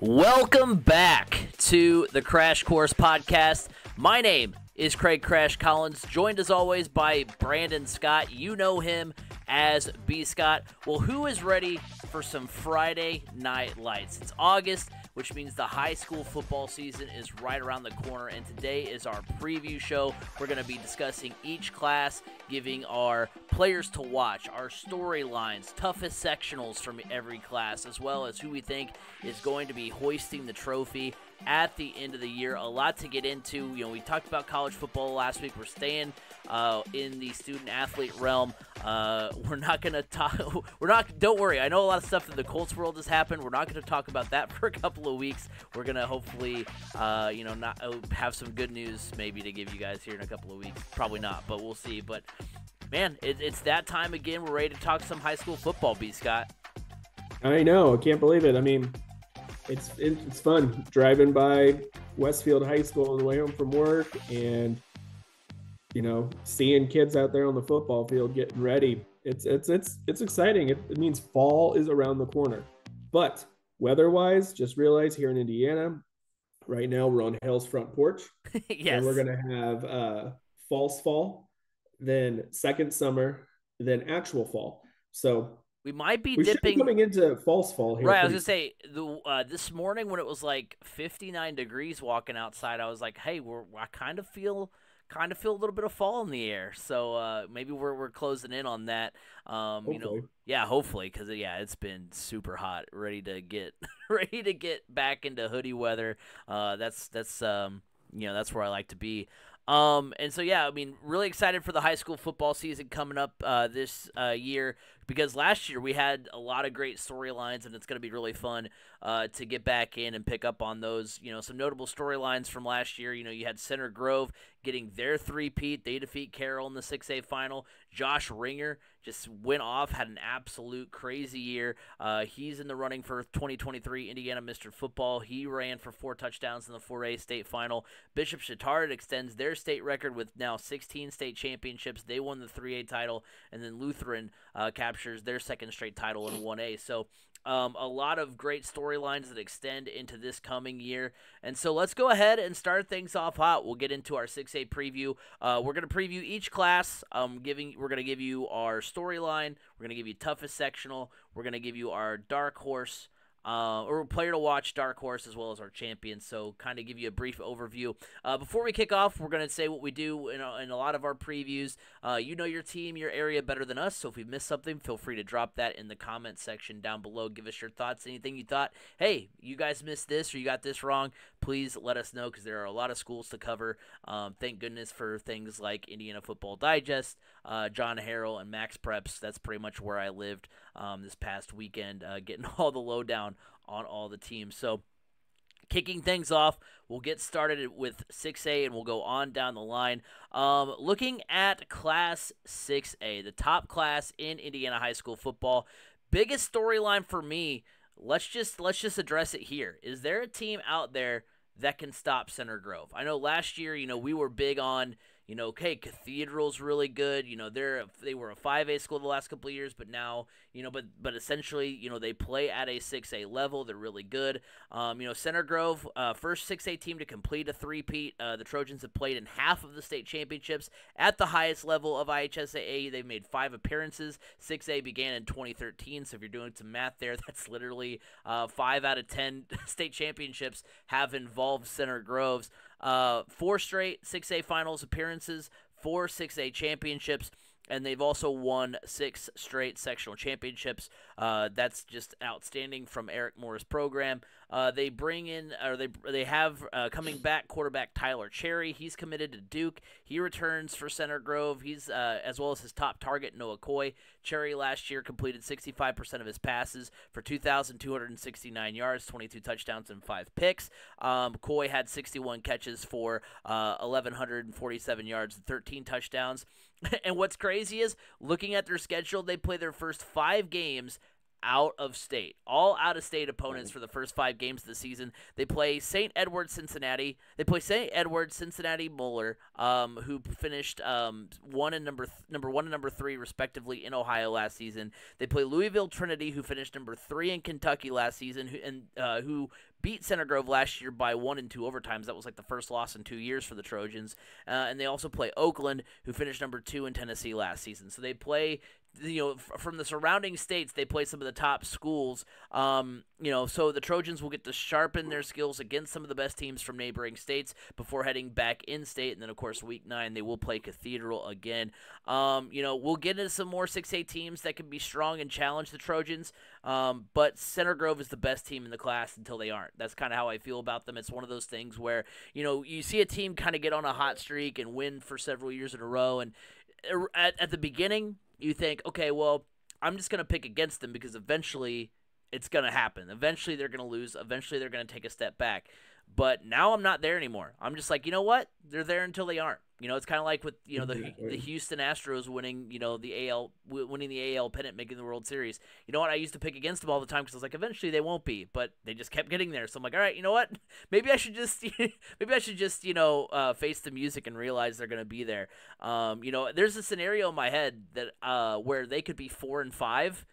Welcome back to the Crash Course Podcast. My name is Craig Crash Collins, joined as always by Brandon Scott. You know him as B. Scott. Well, who is ready for some Friday Night Lights? It's August, which means the high school football season is right around the corner, and today is our preview show. We're going to be discussing each class, giving our players to watch, our storylines, toughest sectionals from every class, as well as who we think is going to be hoisting the trophy at the end of the year. A lot to get into. You know, we talked about college football last week. We're staying in the student athlete realm. We're not going to talk. Don't worry. I know a lot of stuff in the Colts world has happened. We're not going to talk about that for a couple of weeks. We're going to hopefully, not have some good news maybe to give you guys here in a couple of weeks. Probably not, but we'll see. But man, it's that time again. We're ready to talk some high school football, B. Scott. I know. I can't believe it. I mean, it's fun driving by Westfield High School on the way home from work and, seeing kids out there on the football field getting ready. It's exciting. It means fall is around the corner. But weather-wise, just realize here in Indiana, right now we're on hell's front porch. Yes. And we're going to have false fall, then second summer, then actual fall. So we might be should be coming into false fall here. Right, I was gonna say this morning when it was like 59 degrees walking outside, I was like, "Hey, I kind of feel a little bit of fall in the air." So maybe we're closing in on that. Hopefully. Hopefully, because it's been super hot, ready to get back into hoodie weather. That's where I like to be. Really excited for the high school football season coming up this year, because last year we had a lot of great storylines, and it's going to be really fun to get back in and pick up on those. Some notable storylines from last year. You had Center Grove getting their three-peat. They defeat Carroll in the 6A final. Josh Ringer just went off, had an absolute crazy year. He's in the running for 2023 Indiana Mr. Football. He ran for 4 touchdowns in the 4A state final. Bishop Chatard extends their state record with now 16 state championships. They won the 3A title, and then Lutheran captures their second straight title in 1A. So a lot of great storylines that extend into this coming year. And so let's go ahead and start things off hot. We'll get into our 6A preview. We're going to preview each class. We're going to give you our storyline. We're going to give you toughest sectional. We're going to give you our dark horse or player to watch, dark horse, as well as our champions. So kind of give you a brief overview. Before we kick off, we're going to say what we do in a lot of our previews. You know your team, your area better than us, so if we missed something, feel free to drop that in the comment section down below. Give us your thoughts, anything you thought, hey, you guys missed this or you got this wrong. Please let us know, because there are a lot of schools to cover. Thank goodness for things like Indiana Football Digest, John Harrell, and Max Preps. That's pretty much where I lived this past weekend, getting all the lowdown on all the teams. So kicking things off, we'll get started with 6A and we'll go on down the line. Looking at Class 6A, the top class in Indiana high school football. Biggest storyline for me, let's just address it here. Is there a team out there that can stop Center Grove? I know last year, we were big on, Cathedral's really good. They were a 5A school the last couple of years, but now, but essentially, they play at a 6A level. They're really good. Center Grove, first 6A team to complete a three-peat. The Trojans have played in half of the state championships at the highest level of IHSAA. They've made 5 appearances. 6A began in 2013, so if you're doing some math there, that's literally 5 out of 10 state championships have involved Center Groves. 4 straight 6A finals appearances, 4 6A championships, and they've also won 6 straight sectional championships. That's just outstanding from Eric Moore's program. They bring in, or they have coming back quarterback Tyler Cherry. He's committed to Duke. He returns for Center Grove. He's as well as his top target Noah Coy. Cherry last year completed 65% of his passes for 2,269 yards, 22 touchdowns, and 5 picks. Coy had 61 catches for 1,147 yards and 13 touchdowns. And what's crazy is, looking at their schedule, they play their first 5 games out of state, all out of state opponents for the first 5 games of the season. They play St. Edward, Cincinnati. They play St. Edward, Cincinnati, Moeller, who finished number 1 and number 3 respectively in Ohio last season. They play Louisville Trinity, who finished number 3 in Kentucky last season, who beat Center Grove last year by 1 and 2 overtimes. That was like the first loss in 2 years for the Trojans. And they also play Oakland, who finished number 2 in Tennessee last season. So they play, from the surrounding states, they play some of the top schools. So the Trojans will get to sharpen their skills against some of the best teams from neighboring states before heading back in state. And then, of course, week 9, they will play Cathedral again. We'll get into some more 6A teams that can be strong and challenge the Trojans. But Center Grove is the best team in the class until they aren't. That's kind of how I feel about them. It's one of those things where, you see a team kind of get on a hot streak and win for several years in a row. And at the beginning, you think, okay, well, I'm just going to pick against them because eventually it's going to happen. Eventually they're going to lose. Eventually they're going to take a step back. But now I'm not there anymore. I'm just like, you know what? They're there until they aren't. It's kind of like with the Houston Astros winning winning the AL pennant, making the World Series. You know what? I used to pick against them all the time because I was like, eventually they won't be, but they just kept getting there. So I'm like, all right, you know what? Maybe I should just face the music and realize they're going to be there. There's a scenario in my head that where they could be 4-5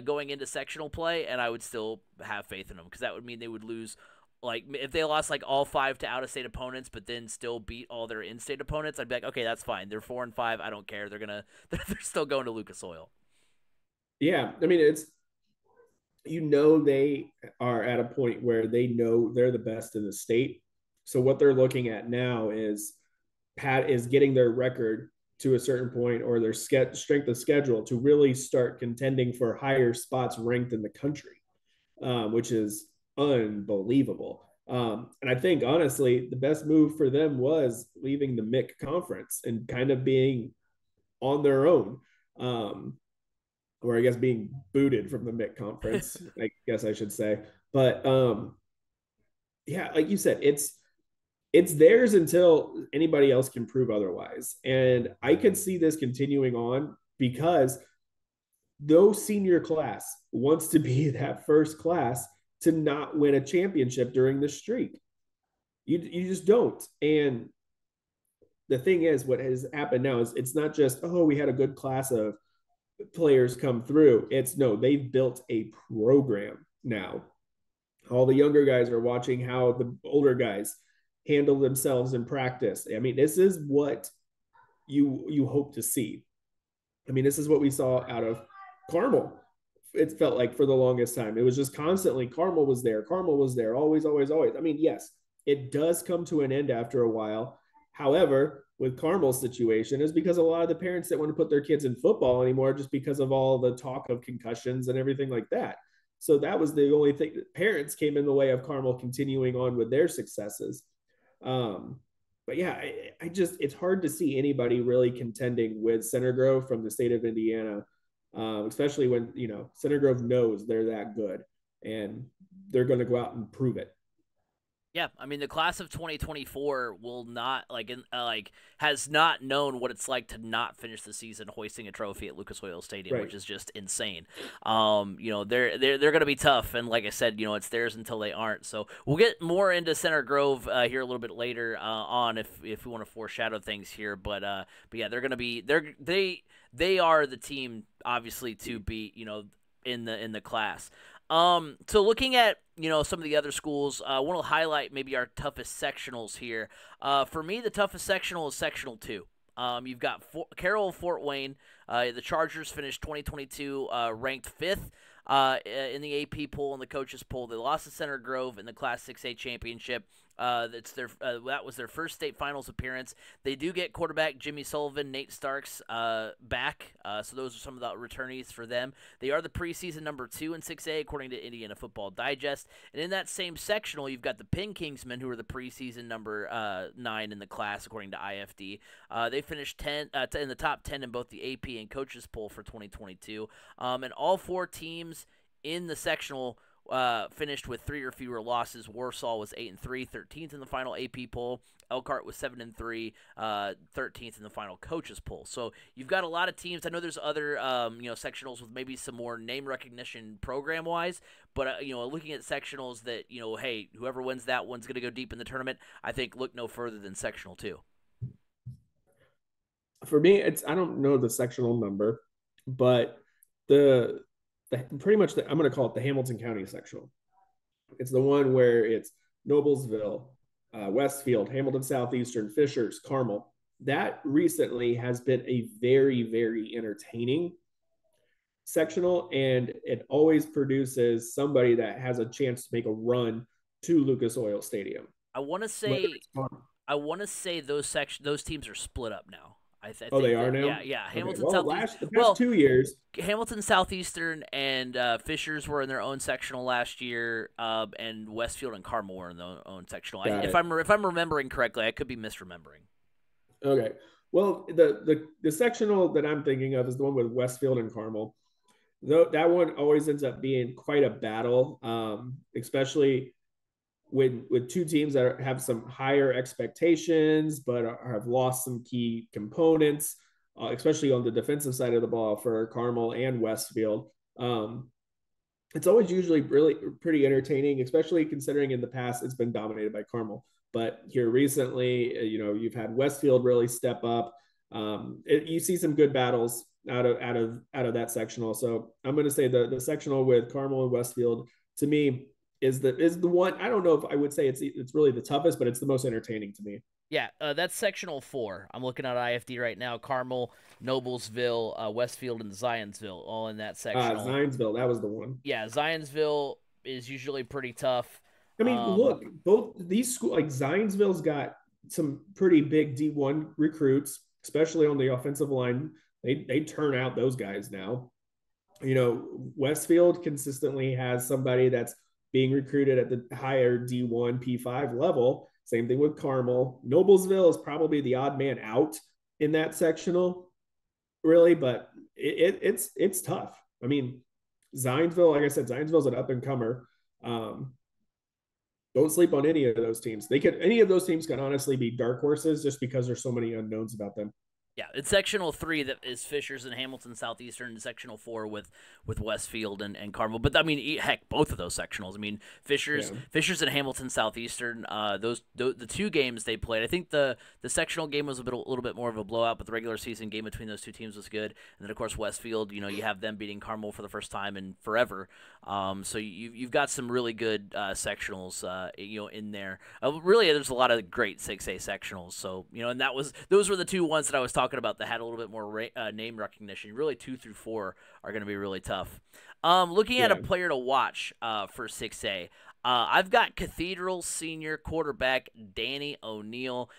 going into sectional play, and I would still have faith in them because that would mean they would lose. Like, if they lost, like, all 5 to out-of-state opponents but then still beat all their in-state opponents, I'd be like, okay, that's fine. They're 4-5. I don't care. They're still going to Lucas Oil. Yeah, I mean, they are at a point where they know they're the best in the state. So what they're looking at now is getting their record to a certain point or their strength of schedule to really start contending for higher spots ranked in the country, which is unbelievable. And I think, honestly, the best move for them was leaving the MIC conference and kind of being on their own, or I guess being booted from the MIC conference, I guess I should say. But yeah, like you said, it's theirs until anybody else can prove otherwise. And I could see this continuing on because no senior class wants to be that first class to not win a championship during the streak. You just don't. And the thing is, what has happened now is it's not just, oh, we had a good class of players come through. It's no, they've built a program now. All the younger guys are watching how the older guys handle themselves in practice. I mean, this is what you hope to see. I mean, this is what we saw out of Carmel. It felt like for the longest time. It was just constantly Carmel was there, always, always, always. I mean, yes, it does come to an end after a while. However, with Carmel's situation is because a lot of the parents that want to put their kids in football anymore just because of all the talk of concussions and everything like that. So that was the only thing that parents came in the way of Carmel continuing on with their successes. But yeah, I just, it's hard to see anybody really contending with Center Grove from the state of Indiana. Especially when, Center Grove knows they're that good and they're going to go out and prove it. Yeah, I mean, the class of 2024 will not has not known what it's like to not finish the season hoisting a trophy at Lucas Oil Stadium, right, which is just insane. They're going to be tough, and like I said, it's theirs until they aren't. So we'll get more into Center Grove here a little bit later on if we want to foreshadow things here. But yeah, they're going to be they are the team obviously to beat in the class. So looking at, some of the other schools, I want to highlight maybe our toughest sectionals here. For me, the toughest sectional is Sectional 2. You've got Carroll Fort Wayne. The Chargers finished 2022 ranked 5th in the AP poll and the coaches poll. They lost to Center Grove in the Class 6A championship. That was their first state finals appearance. They do get quarterback Jimmy Sullivan, Nate Starks back, so those are some of the returnees for them. They are the preseason number 2 in 6A according to Indiana Football Digest. And in that same sectional, you've got the Penn Kingsmen, who are the preseason number 9 in the class according to IFD. They finished in the top 10 in both the AP and coaches poll for 2022. And all 4 teams in the sectional finished with 3 or fewer losses. Warsaw was 8-3, 13th in the final AP poll. Elkhart was 7-3, 13th in the final coaches poll. So you've got a lot of teams. I know there's other sectionals with maybe some more name recognition program wise, but looking at sectionals that hey, whoever wins that one's going to go deep in the tournament. I think look no further than sectional 2. For me, it's I don't know the sectional number, but the pretty much I'm going to call it the Hamilton County sectional. It's the one where it's Noblesville, Westfield, Hamilton Southeastern, Fishers, Carmel. That recently has been a very, very entertaining sectional, and it always produces somebody that has a chance to make a run to Lucas Oil Stadium. I want to say those teams are split up now. I think they are now. Yeah. Okay. Hamilton well, Southeast. The past 2 years, Hamilton Southeastern and Fishers were in their own sectional last year, and Westfield and Carmel were in their own sectional. If I'm remembering correctly, I could be misremembering. Okay. Well, the sectional that I'm thinking of is the one with Westfield and Carmel. Though that one always ends up being quite a battle, especially with two teams that have some higher expectations but have lost some key components, especially on the defensive side of the ball for Carmel and Westfield. It's always usually really pretty entertaining, especially considering in the past it's been dominated by Carmel. But here recently, you've had Westfield really step up. You see some good battles out of that sectional. So I'm going to say the sectional with Carmel and Westfield to me is the one. I don't know if I would say it's really the toughest, but it's the most entertaining to me. Yeah, that's sectional 4. I'm looking at IFD right now. Carmel, Noblesville, Westfield, and Zionsville all in that sectional. Zionsville, that was the one. Yeah, Zionsville is usually pretty tough. I mean, look, both these schools, like Zionsville's got some pretty big D1 recruits, especially on the offensive line. They turn out those guys now. Westfield consistently has somebody that's being recruited at the higher D1 P5 level. Same thing with Carmel. Noblesville is probably the odd man out in that sectional, really, but it's tough. I mean, Zionsville, like I said, Zionsville's an up and comer. Don't sleep on any of those teams. Any of those teams can honestly be dark horses just because there's so many unknowns about them. Yeah, it's sectional 3 that is Fishers and Hamilton Southeastern, and sectional 4 with Westfield and Carmel. But I mean, heck, both of those sectionals. I mean, Fishers and Hamilton Southeastern. The 2 games they played. I think the sectional game was a little bit more of a blowout, but the regular season game between those 2 teams was good. And then of course Westfield. You have them beating Carmel for the first time in forever. So you've got some really good sectionals. In there. Really, there's a lot of great 6A sectionals. So and those were the 2 ones that I was talking about that had a little bit more name recognition. Really, 2 through 4 are going to be really tough. Looking at a player to watch for 6A, I've got Cathedral senior quarterback Danny O'Neill.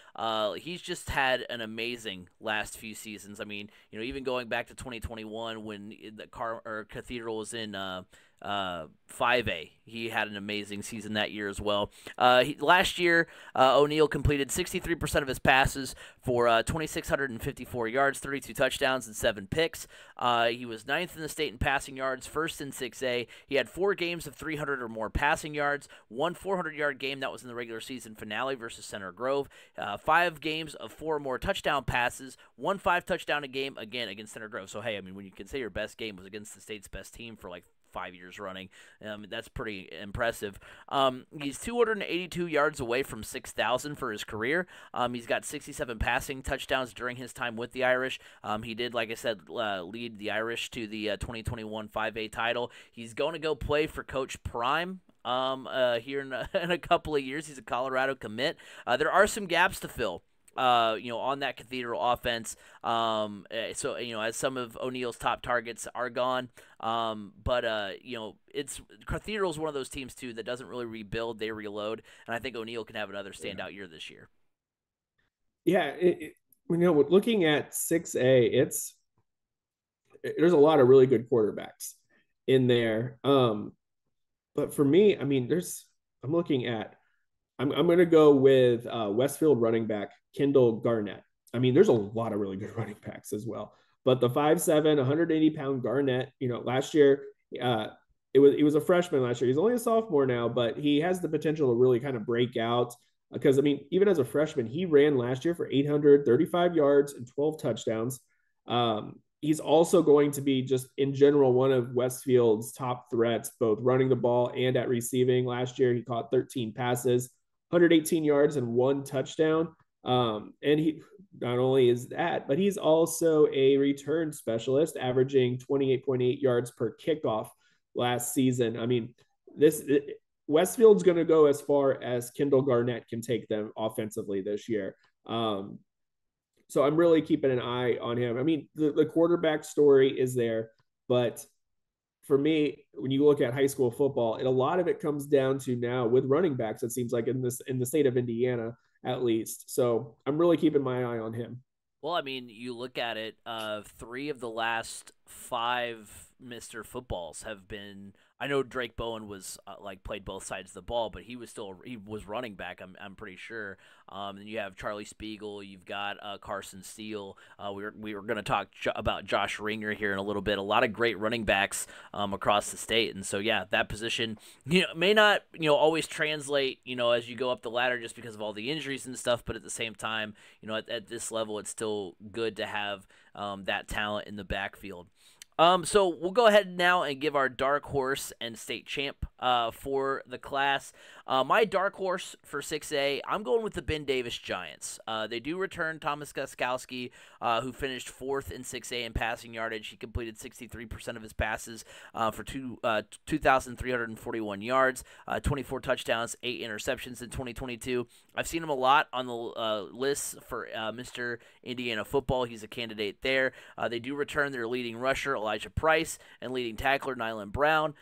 He's just had an amazing last few seasons. I mean, even going back to 2021 when the Cathedral was in 5A. He had an amazing season that year as well. Last year, O'Neill completed 63% of his passes for 2,654 yards, 32 touchdowns, and 7 picks. He was 9th in the state in passing yards, 1st in 6A. He had 4 games of 300 or more passing yards, 1 400-yard game that was in the regular season finale versus Center Grove, 5 games of 4 or more touchdown passes, 1 5-touchdown a game, again, against Center Grove. So, hey, I mean, when you can say your best game was against the state's best team for like 5 years running, that's pretty impressive. He's 282 yards away from 6,000 for his career. He's got 67 passing touchdowns during his time with the Irish. He did, like I said, lead the Irish to the 2021 5A title. He's going to go play for Coach Prime here in a couple of years. He's a Colorado commit. There are some gaps to fill. On that Cathedral offense. So, as some of O'Neill's top targets are gone. But Cathedral's one of those teams, too, that doesn't really rebuild, they reload. And I think O'Neill can have another standout year this year. Yeah. Looking at 6A, there's a lot of really good quarterbacks in there. But for me, I mean, I'm going to go with Westfield running back Kendall Garnett. I mean, there's a lot of really good running backs as well. But the 5'7", 180-pound Garnett, last year he was a freshman last year. He's only a sophomore now, but he has the potential to really kind of break out. Because I mean, even as a freshman, he ran last year for 835 yards and 12 touchdowns. He's also going to be just in general one of Westfield's top threats, both running the ball and at receiving. Last year, he caught 13 passes, 118 yards, and 1 touchdown. And he not only is that, but he's also a return specialist, averaging 28.8 yards per kickoff last season. I mean, this Westfield's going to go as far as Kendall Garnett can take them offensively this year. So I'm really keeping an eye on him. I mean, the quarterback story is there, but for me, when you look at high school football, a lot of it comes down to now with running backs. It seems like in the state of Indiana, at least. So I'm really keeping my eye on him. Well, I mean, you look at it. 3 of the last 5 Mr. Footballs have been. I know Drake Bowen was played both sides of the ball, but he was running back. I'm pretty sure. Then you have Charlie Spiegel. You've got Carson Steele. We were going to talk about Josh Ringer here in a little bit. A lot of great running backs across the state, and so yeah, that position may not always translate as you go up the ladder just because of all the injuries and stuff. But at the same time, at this level, it's still good to have that talent in the backfield. So we'll go ahead now and give our dark horse and state champ for the class. My dark horse for 6A, I'm going with the Ben Davis Giants. They do return Thomas Guskowski, who finished 4th in 6A in passing yardage. He completed 63% of his passes for 2,341 yards, 24 touchdowns, 8 interceptions in 2022. I've seen him a lot on the lists for Mr. Indiana football. He's a candidate there. They do return their leading rusher, Elijah Price, and leading tackler, Nylan Brown.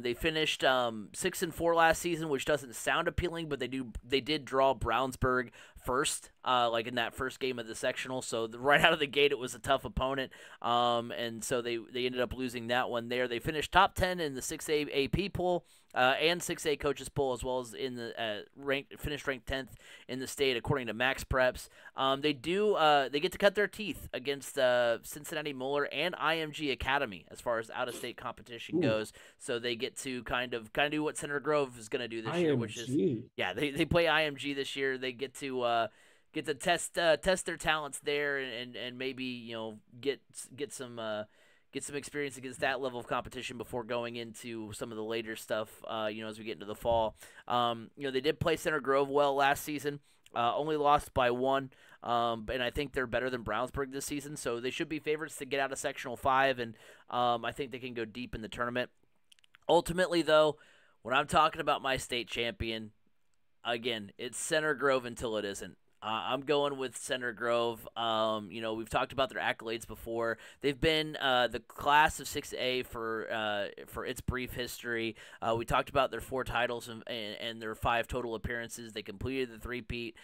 They finished 6-4 last season, which doesn't sound appealing, but they did draw Brownsburg first, in that first game of the sectional. So right out of the gate, it was a tough opponent, and so they ended up losing that one there. They finished top 10 in the 6A AP poll and 6A coaches poll, as well as in the finished ranked 10th in the state according to Max Preps. They get to cut their teeth against Cincinnati Moeller and IMG Academy as far as out of state competition goes. So they get to kind of do what Center Grove is going to do this year, which is they play IMG this year. They get to test their talents there and maybe get some experience against that level of competition before going into some of the later stuff, as we get into the fall. They did play Center Grove well last season, only lost by 1, and I think they're better than Brownsburg this season, so they should be favorites to get out of Sectional 5, and I think they can go deep in the tournament. Ultimately, though, when I'm talking about my state champion, again, it's Center Grove until it isn't. I'm going with Center Grove. We've talked about their accolades before. They've been the class of 6A for its brief history. We talked about their 4 titles and their 5 total appearances. They completed the 3-peat.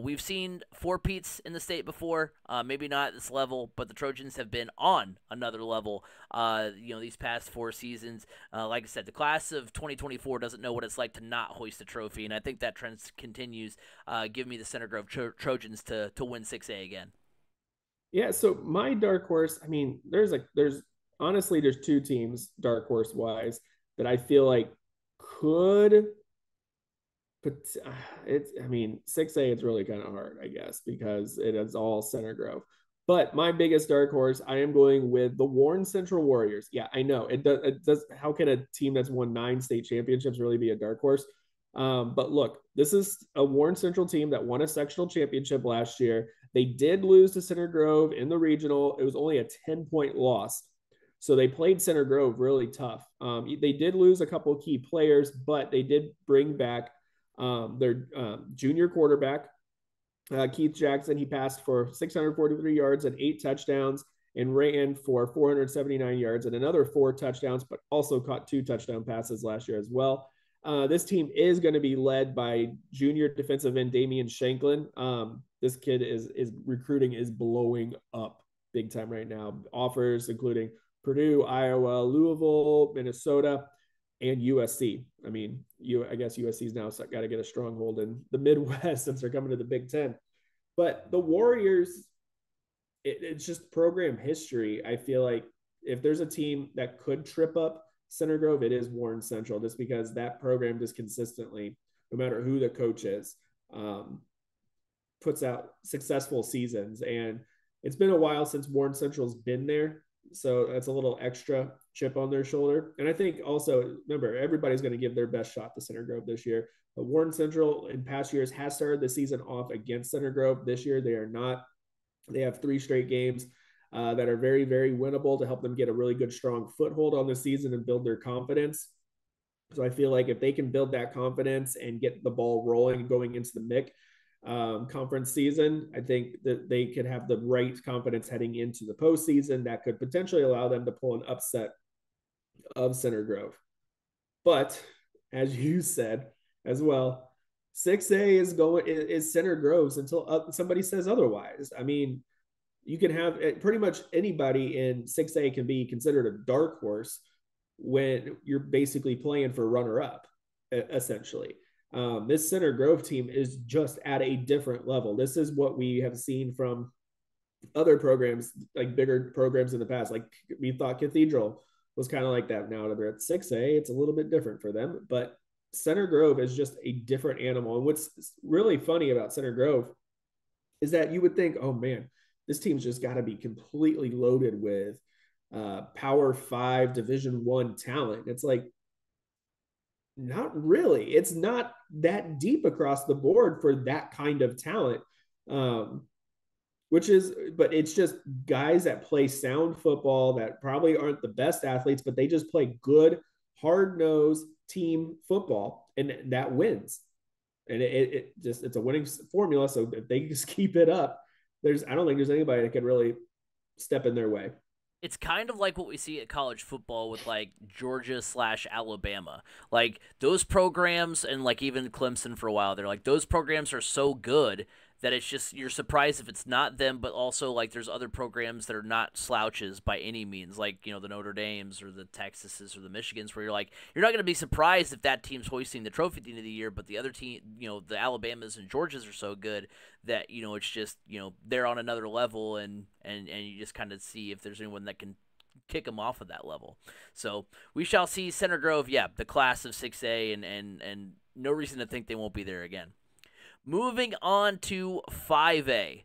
We've seen 4-peats in the state before. Maybe not at this level, but the Trojans have been on another level. These past 4 seasons. Like I said, the class of 2024 doesn't know what it's like to not hoist a trophy, and I think that trend continues. Give me the Center Grove Trojans to win 6A again. Yeah, so my dark horse, I mean, there's honestly 2 teams dark horse wise that I feel like could, but it's, I mean, 6A it's really kind of hard, I guess, because it is all Center Grove. But my biggest dark horse, I am going with the Warren Central Warriors. Yeah, I know it does. How can a team that's won 9 state championships really be a dark horse? But look, this is a Warren Central team that won a sectional championship last year. They did lose to Center Grove in the regional. It was only a 10-point loss. So they played Center Grove really tough. They did lose a couple of key players, but they did bring back their junior quarterback, Keith Jackson. He passed for 643 yards and 8 touchdowns and ran for 479 yards and another 4 touchdowns, but also caught 2 touchdown passes last year as well. This team is going to be led by junior defensive end Damian Shanklin. This kid is recruiting is blowing up big time right now. Offers including Purdue, Iowa, Louisville, Minnesota, and USC. I mean, I guess USC's now got to get a stronghold in the Midwest since they're coming to the Big Ten. But the Warriors, it's just program history. I feel like if there's a team that could trip up Center Grove, it is Warren Central, just because that program just consistently, no matter who the coach is, um, puts out successful seasons. And it's been a while since Warren Central's been there. So that's a little extra chip on their shoulder. And I think also, remember, everybody's going to give their best shot to Center Grove this year. But Warren Central in past years has started the season off against Center Grove. This year, they are not. They have 3 straight games that are very, very winnable to help them get a really good, strong foothold on the season and build their confidence. So I feel like if they can build that confidence and get the ball rolling going into the MIC conference season, I think that they could have the right confidence heading into the postseason that could potentially allow them to pull an upset of Center Grove. But as you said as well, 6A is Center Grove's until somebody says otherwise. I mean, you can have pretty much anybody in 6A can be considered a dark horse when you're basically playing for runner up, essentially. This Center Grove team is just at a different level. This is what we have seen from other programs, like bigger programs in the past. Like we thought Cathedral was kind of like that. Now that they're at 6A, it's a little bit different for them. But Center Grove is just a different animal. And what's really funny about Center Grove is that you would think, oh man, this team's just got to be completely loaded with Power 5 Division 1 talent. It's like, not really. It's not that deep across the board for that kind of talent. But it's just guys that play sound football that probably aren't the best athletes, but they just play good, hard-nosed team football, and that wins. And it's a winning formula. So if they just keep it up, I don't think there's anybody that can really step in their way. It's kind of like what we see at college football with like Georgia/Alabama. Like those programs, and like even Clemson for a while, they're like those programs are so good that it's just you're surprised if it's not them, but also like there's other programs that are not slouches by any means, like the Notre Dames or the Texases or the Michigans, where you're like you're not going to be surprised if that team's hoisting the trophy at the end of the year, but the other team, the Alabamas and Georgias are so good that it's just they're on another level, and you just kind of see if there's anyone that can kick them off of that level. So we shall see. Center Grove, yeah, the class of 6A, and no reason to think they won't be there again. Moving on to 5A.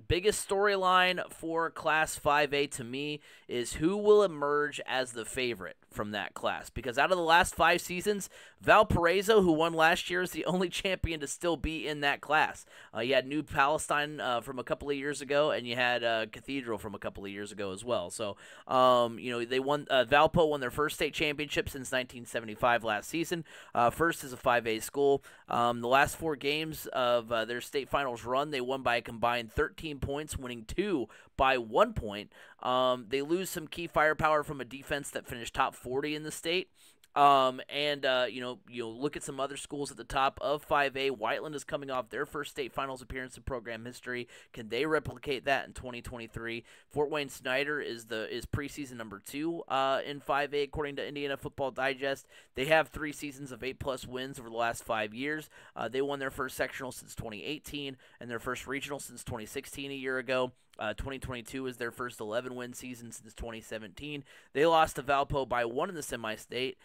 Biggest storyline for Class 5A to me is who will emerge as the favorite from that class. Because out of the last 5 seasons, Valparaiso, who won last year, is the only champion to still be in that class. You had New Palestine from a couple of years ago, and you had Cathedral from a couple of years ago as well. So, they won. Valpo won their first state championship since 1975 last season. First as a 5A school. The last 4 games of their state finals run, they won by a combined 13 points, winning 2 by 1 point. They lose some key firepower from a defense that finished top 40 in the state. You look at some other schools at the top of 5A. Whiteland is coming off their first state finals appearance in program history. Can they replicate that in 2023? Fort Wayne Snyder is preseason number 2 in 5A according to Indiana Football Digest. They have 3 seasons of 8+ wins over the last 5 years. They won their first sectional since 2018 and their first regional since 2016 a year ago. 2022 is their first 11-win season since 2017. They lost to Valpo by 1 in the semi-state.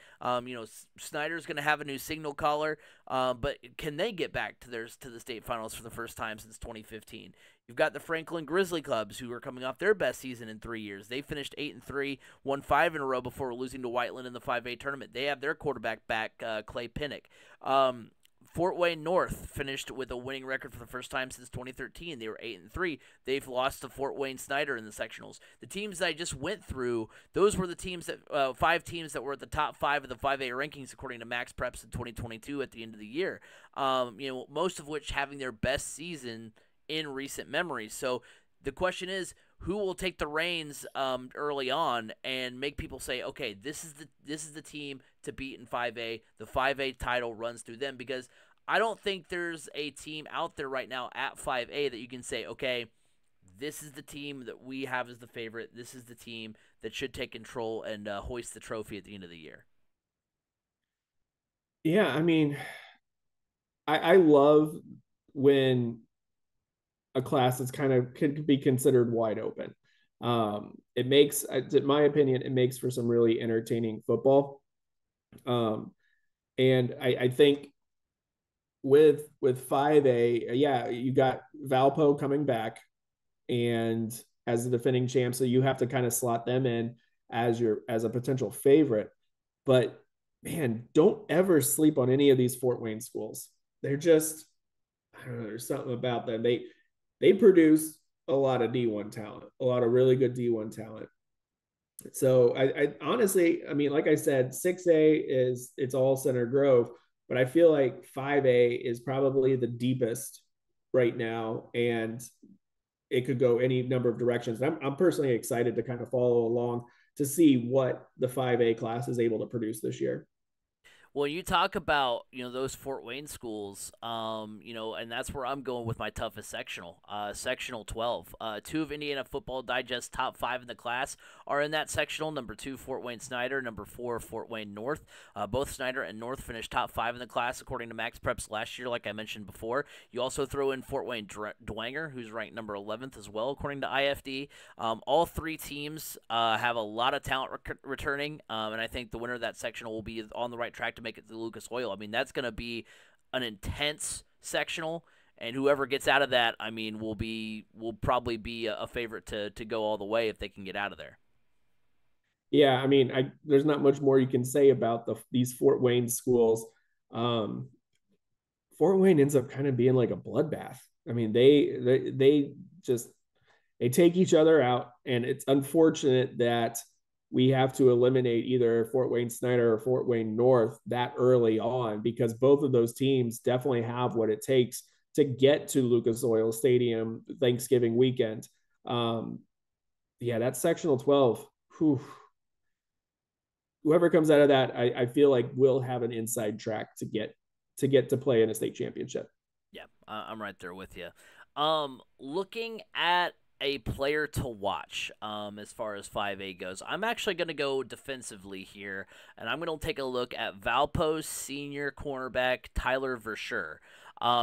Snyder's going to have a new signal caller, but can they get back to the state finals for the first time since 2015? You've got the Franklin Grizzly Clubs, who are coming off their best season in 3 years. They finished 8-3, won 5 in a row before losing to Whiteland in the 5A tournament. They have their quarterback back, Clay Pinnock. Fort Wayne North finished with a winning record for the first time since 2013. They were 8-3. They've lost to Fort Wayne Snyder in the sectionals. The teams that I just went through, those were the teams that 5 teams that were at the top 5 of the 5A rankings according to Max Preps in 2022 at the end of the year. Most of which having their best season in recent memory. So the question is, who will take the reins early on and make people say, okay, this is the team to beat in 5A. The 5A title runs through them, because I don't think there's a team out there right now at 5A that you can say, okay, this is the team that we have as the favorite. This is the team that should take control and hoist the trophy at the end of the year. Yeah, I mean, I love when a class that's kind of could be considered wide open. It makes, in my opinion, it makes for some really entertaining football. Um, and I think with 5A, yeah, you got Valpo coming back and as the defending champ, so you have to kind of slot them in as a potential favorite. But man, don't ever sleep on any of these Fort Wayne schools. They're just, I don't know, there's something about them. They produce a lot of D1 talent, a lot of really good D1 talent. So I honestly, I mean, like I said, 6A is it's all Center Grove, but I feel like 5A is probably the deepest right now, and it could go any number of directions. I'm personally excited to kind of follow along to see what the 5A class is able to produce this year. Well, you talk about those Fort Wayne schools, and that's where I'm going with my toughest sectional, sectional 12. Two of Indiana Football Digest top five in the class are in that sectional. Number two, Fort Wayne Snyder. Number four, Fort Wayne North. Both Snyder and North finished top five in the class according to Max Preps last year, like I mentioned before. You also throw in Fort Wayne Dwenger, who's ranked number 11th as well according to IFD. All three teams have a lot of talent returning, and I think the winner of that sectional will be on the right track to make it to Lucas Oil. I mean, that's going to be an intense sectional, and whoever gets out of that, I mean, will probably be a favorite to go all the way if they can get out of there. Yeah, I mean, there's not much more you can say about these Fort Wayne schools. Um, Fort Wayne ends up kind of being like a bloodbath. I mean, they just they take each other out, and it's unfortunate that we have to eliminate either Fort Wayne Snyder or Fort Wayne North that early on because both of those teams definitely have what it takes to get to Lucas Oil Stadium Thanksgiving weekend. Um, yeah, that's sectional 12. Whew. Whoever comes out of that, I feel like will have an inside track to play in a state championship. Yeah, I'm right there with you. Looking at a player to watch as far as 5A goes, I'm actually going to go defensively here, and I'm going to take a look at Valpo's senior cornerback Tyler Verschure.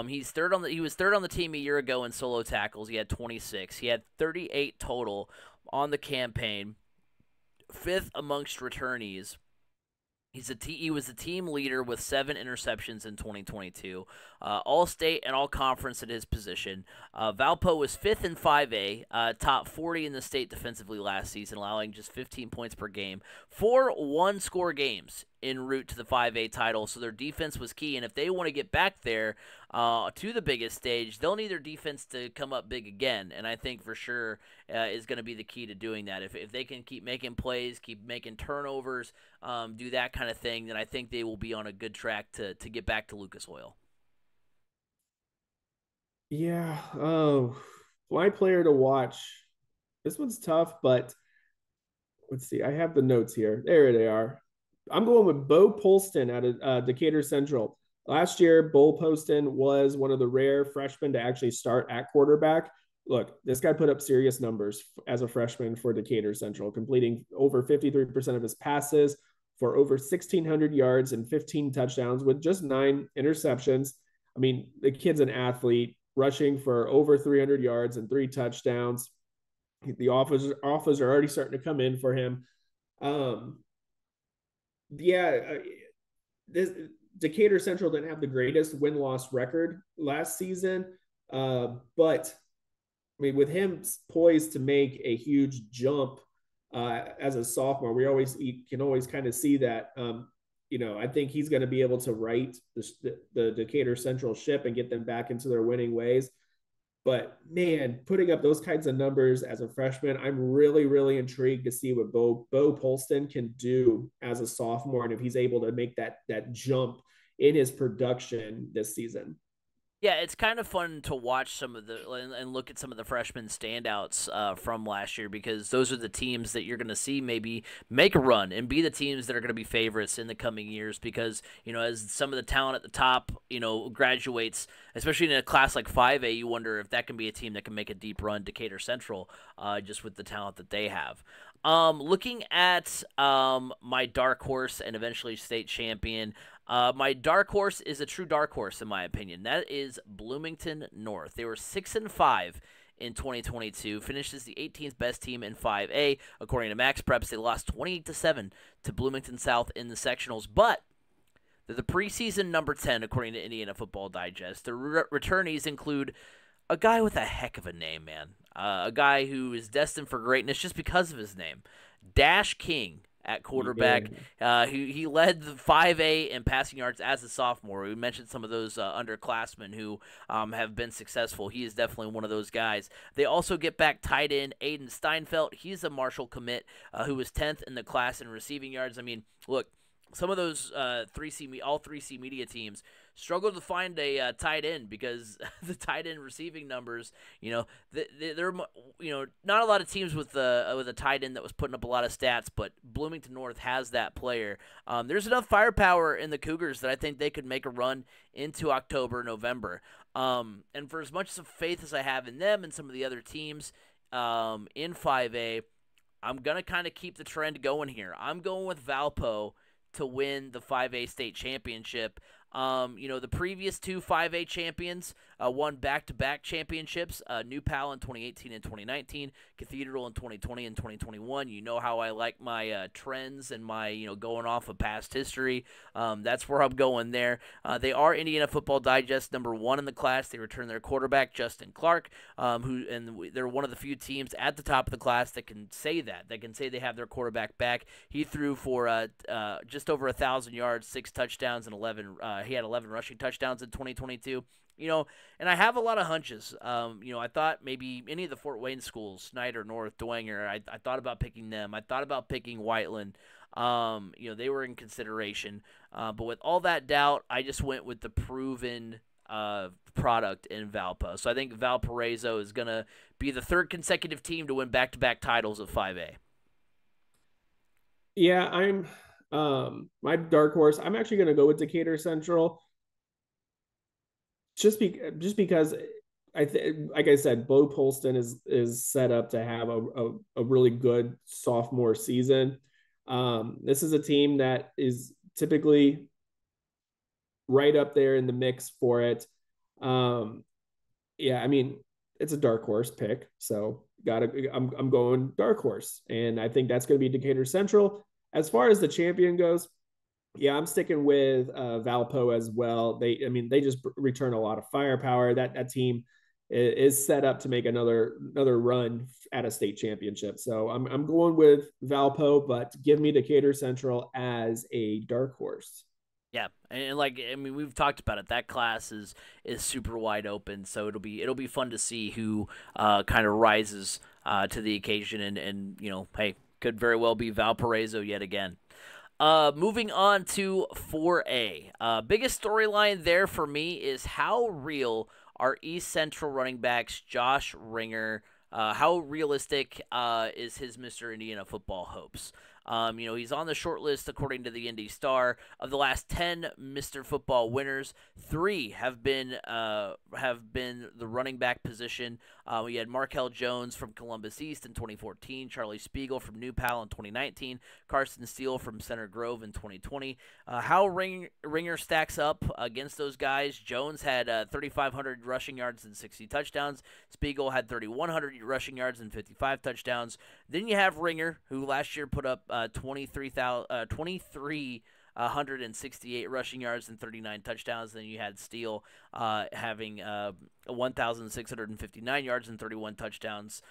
He was third on the team a year ago in solo tackles. He had 26. He had 38 total on the campaign, fifth amongst returnees. He was the team leader with 7 interceptions in 2022, all state and all conference at his position. Valpo was fifth in 5A, top 40 in the state defensively last season, allowing just 15 points per game. 4 one-score games en route to the 5A title, so their defense was key. And if they want to get back there to the biggest stage, they'll need their defense to come up big again. And I think for sure is going to be the key to doing that. If they can keep making plays, keep making turnovers, do that kind of thing, then I think they will be on a good track to get back to Lucas Oil. Yeah. Oh, my player to watch. This one's tough, but let's see. I have the notes here. There they are. I'm going with Bo Polston out of Decatur Central. Last year, Bo Polston was one of the rare freshmen to actually start at quarterback. Look, this guy put up serious numbers as a freshman for Decatur Central, completing over 53% of his passes for over 1,600 yards and 15 touchdowns with just 9 interceptions. I mean, the kid's an athlete, rushing for over 300 yards and 3 touchdowns. The offers are already starting to come in for him. Um, yeah, this Decatur Central didn't have the greatest win loss record last season, but I mean, with him poised to make a huge jump as a sophomore, can always kind of see that. I think he's going to be able to right the Decatur Central ship and get them back into their winning ways. But man, putting up those kinds of numbers as a freshman, I'm really, really intrigued to see what Bo Polston can do as a sophomore, and if he's able to make that jump in his production this season. Yeah, it's kind of fun to watch some of the and look at some of the freshman standouts from last year because those are the teams that you're going to see maybe make a run and be the teams that are going to be favorites in the coming years because as some of the talent at the top graduates, especially in a class like 5A, you wonder if that can be a team that can make a deep run. Decatur Central, just with the talent that they have. Looking at my dark horse and eventually state champion, My dark horse is a true dark horse in my opinion. That is Bloomington North. They were 6-5 in 2022, finished as the 18th best team in 5A according to Max Preps. They lost 28-7 to Bloomington South in the sectionals, but they're the preseason number 10 according to Indiana Football Digest. The returnees include a guy with a heck of a name, man. A guy who is destined for greatness just because of his name, Dash King at quarterback. Yeah. He led the 5A in passing yards as a sophomore. We mentioned some of those underclassmen who have been successful. He is definitely one of those guys. They also get back tight end Aiden Steinfeld. He's a Marshall commit who was 10th in the class in receiving yards. I mean, look, some of those all 3C media teams struggle to find a tight end because the tight end receiving numbers, they're not a lot of teams with a tight end that was putting up a lot of stats, but Bloomington North has that player. There's enough firepower in the Cougars that I think they could make a run into October, November. And for as much of faith as I have in them and some of the other teams in 5A, I'm going to kind of keep the trend going here. I'm going with Valpo to win the 5A state championship. The previous two 5A champions won back-to-back championships, New Pal in 2018 and 2019, Cathedral in 2020 and 2021. You know how I like my trends and my, going off of past history. That's where I'm going there. They are Indiana Football Digest number 1 in the class. They return their quarterback, Justin Clark, they're one of the few teams at the top of the class that can say that. They can say they have their quarterback back. He threw for just over 1,000 yards, 6 touchdowns, and 11 he had 11 rushing touchdowns in 2022. And I have a lot of hunches. I thought maybe any of the Fort Wayne schools, Snyder, North, Dwenger, I thought about picking them. I thought about picking Whiteland. They were in consideration. But with all that doubt, I just went with the proven product in Valpo. So I think Valparaiso is going to be the third consecutive team to win back-to-back titles of 5A. Yeah, I'm my dark horse. I'm actually going to go with Decatur Central, just because like I said, Bo Polston is set up to have a really good sophomore season. This is a team that is typically right up there in the mix for it. Yeah, I mean, it's a dark horse pick, so I'm going dark horse, and I think that's going to be Decatur Central. As far as the champion goes, yeah, I'm sticking with Valpo as well. They just return a lot of firepower. That team is set up to make another run at a state championship. So I'm going with Valpo, but give me Decatur Central as a dark horse. Yeah, and we've talked about it. That class is super wide open, so it'll be fun to see who kind of rises to the occasion, and hey, could very well be Valparaiso yet again. Moving on to 4A. Biggest storyline there for me is how real are East Central running backs Josh Ringer. How realistic is his Mr. Indiana football hopes? He's on the short list according to the Indy Star. Of the last 10 Mr. Football winners, 3 have been the running back position. We had Markel Jones from Columbus East in 2014, Charlie Spiegel from New Pal in 2019, Carson Steele from Center Grove in 2020. How Ringer stacks up against those guys? Jones had 3,500 rushing yards and 60 touchdowns. Spiegel had 3,100 rushing yards and 55 touchdowns. Then you have Ringer, who last year put up 2,368 rushing yards and 39 touchdowns. Then you had Steele having 1,659 yards and 31 touchdowns.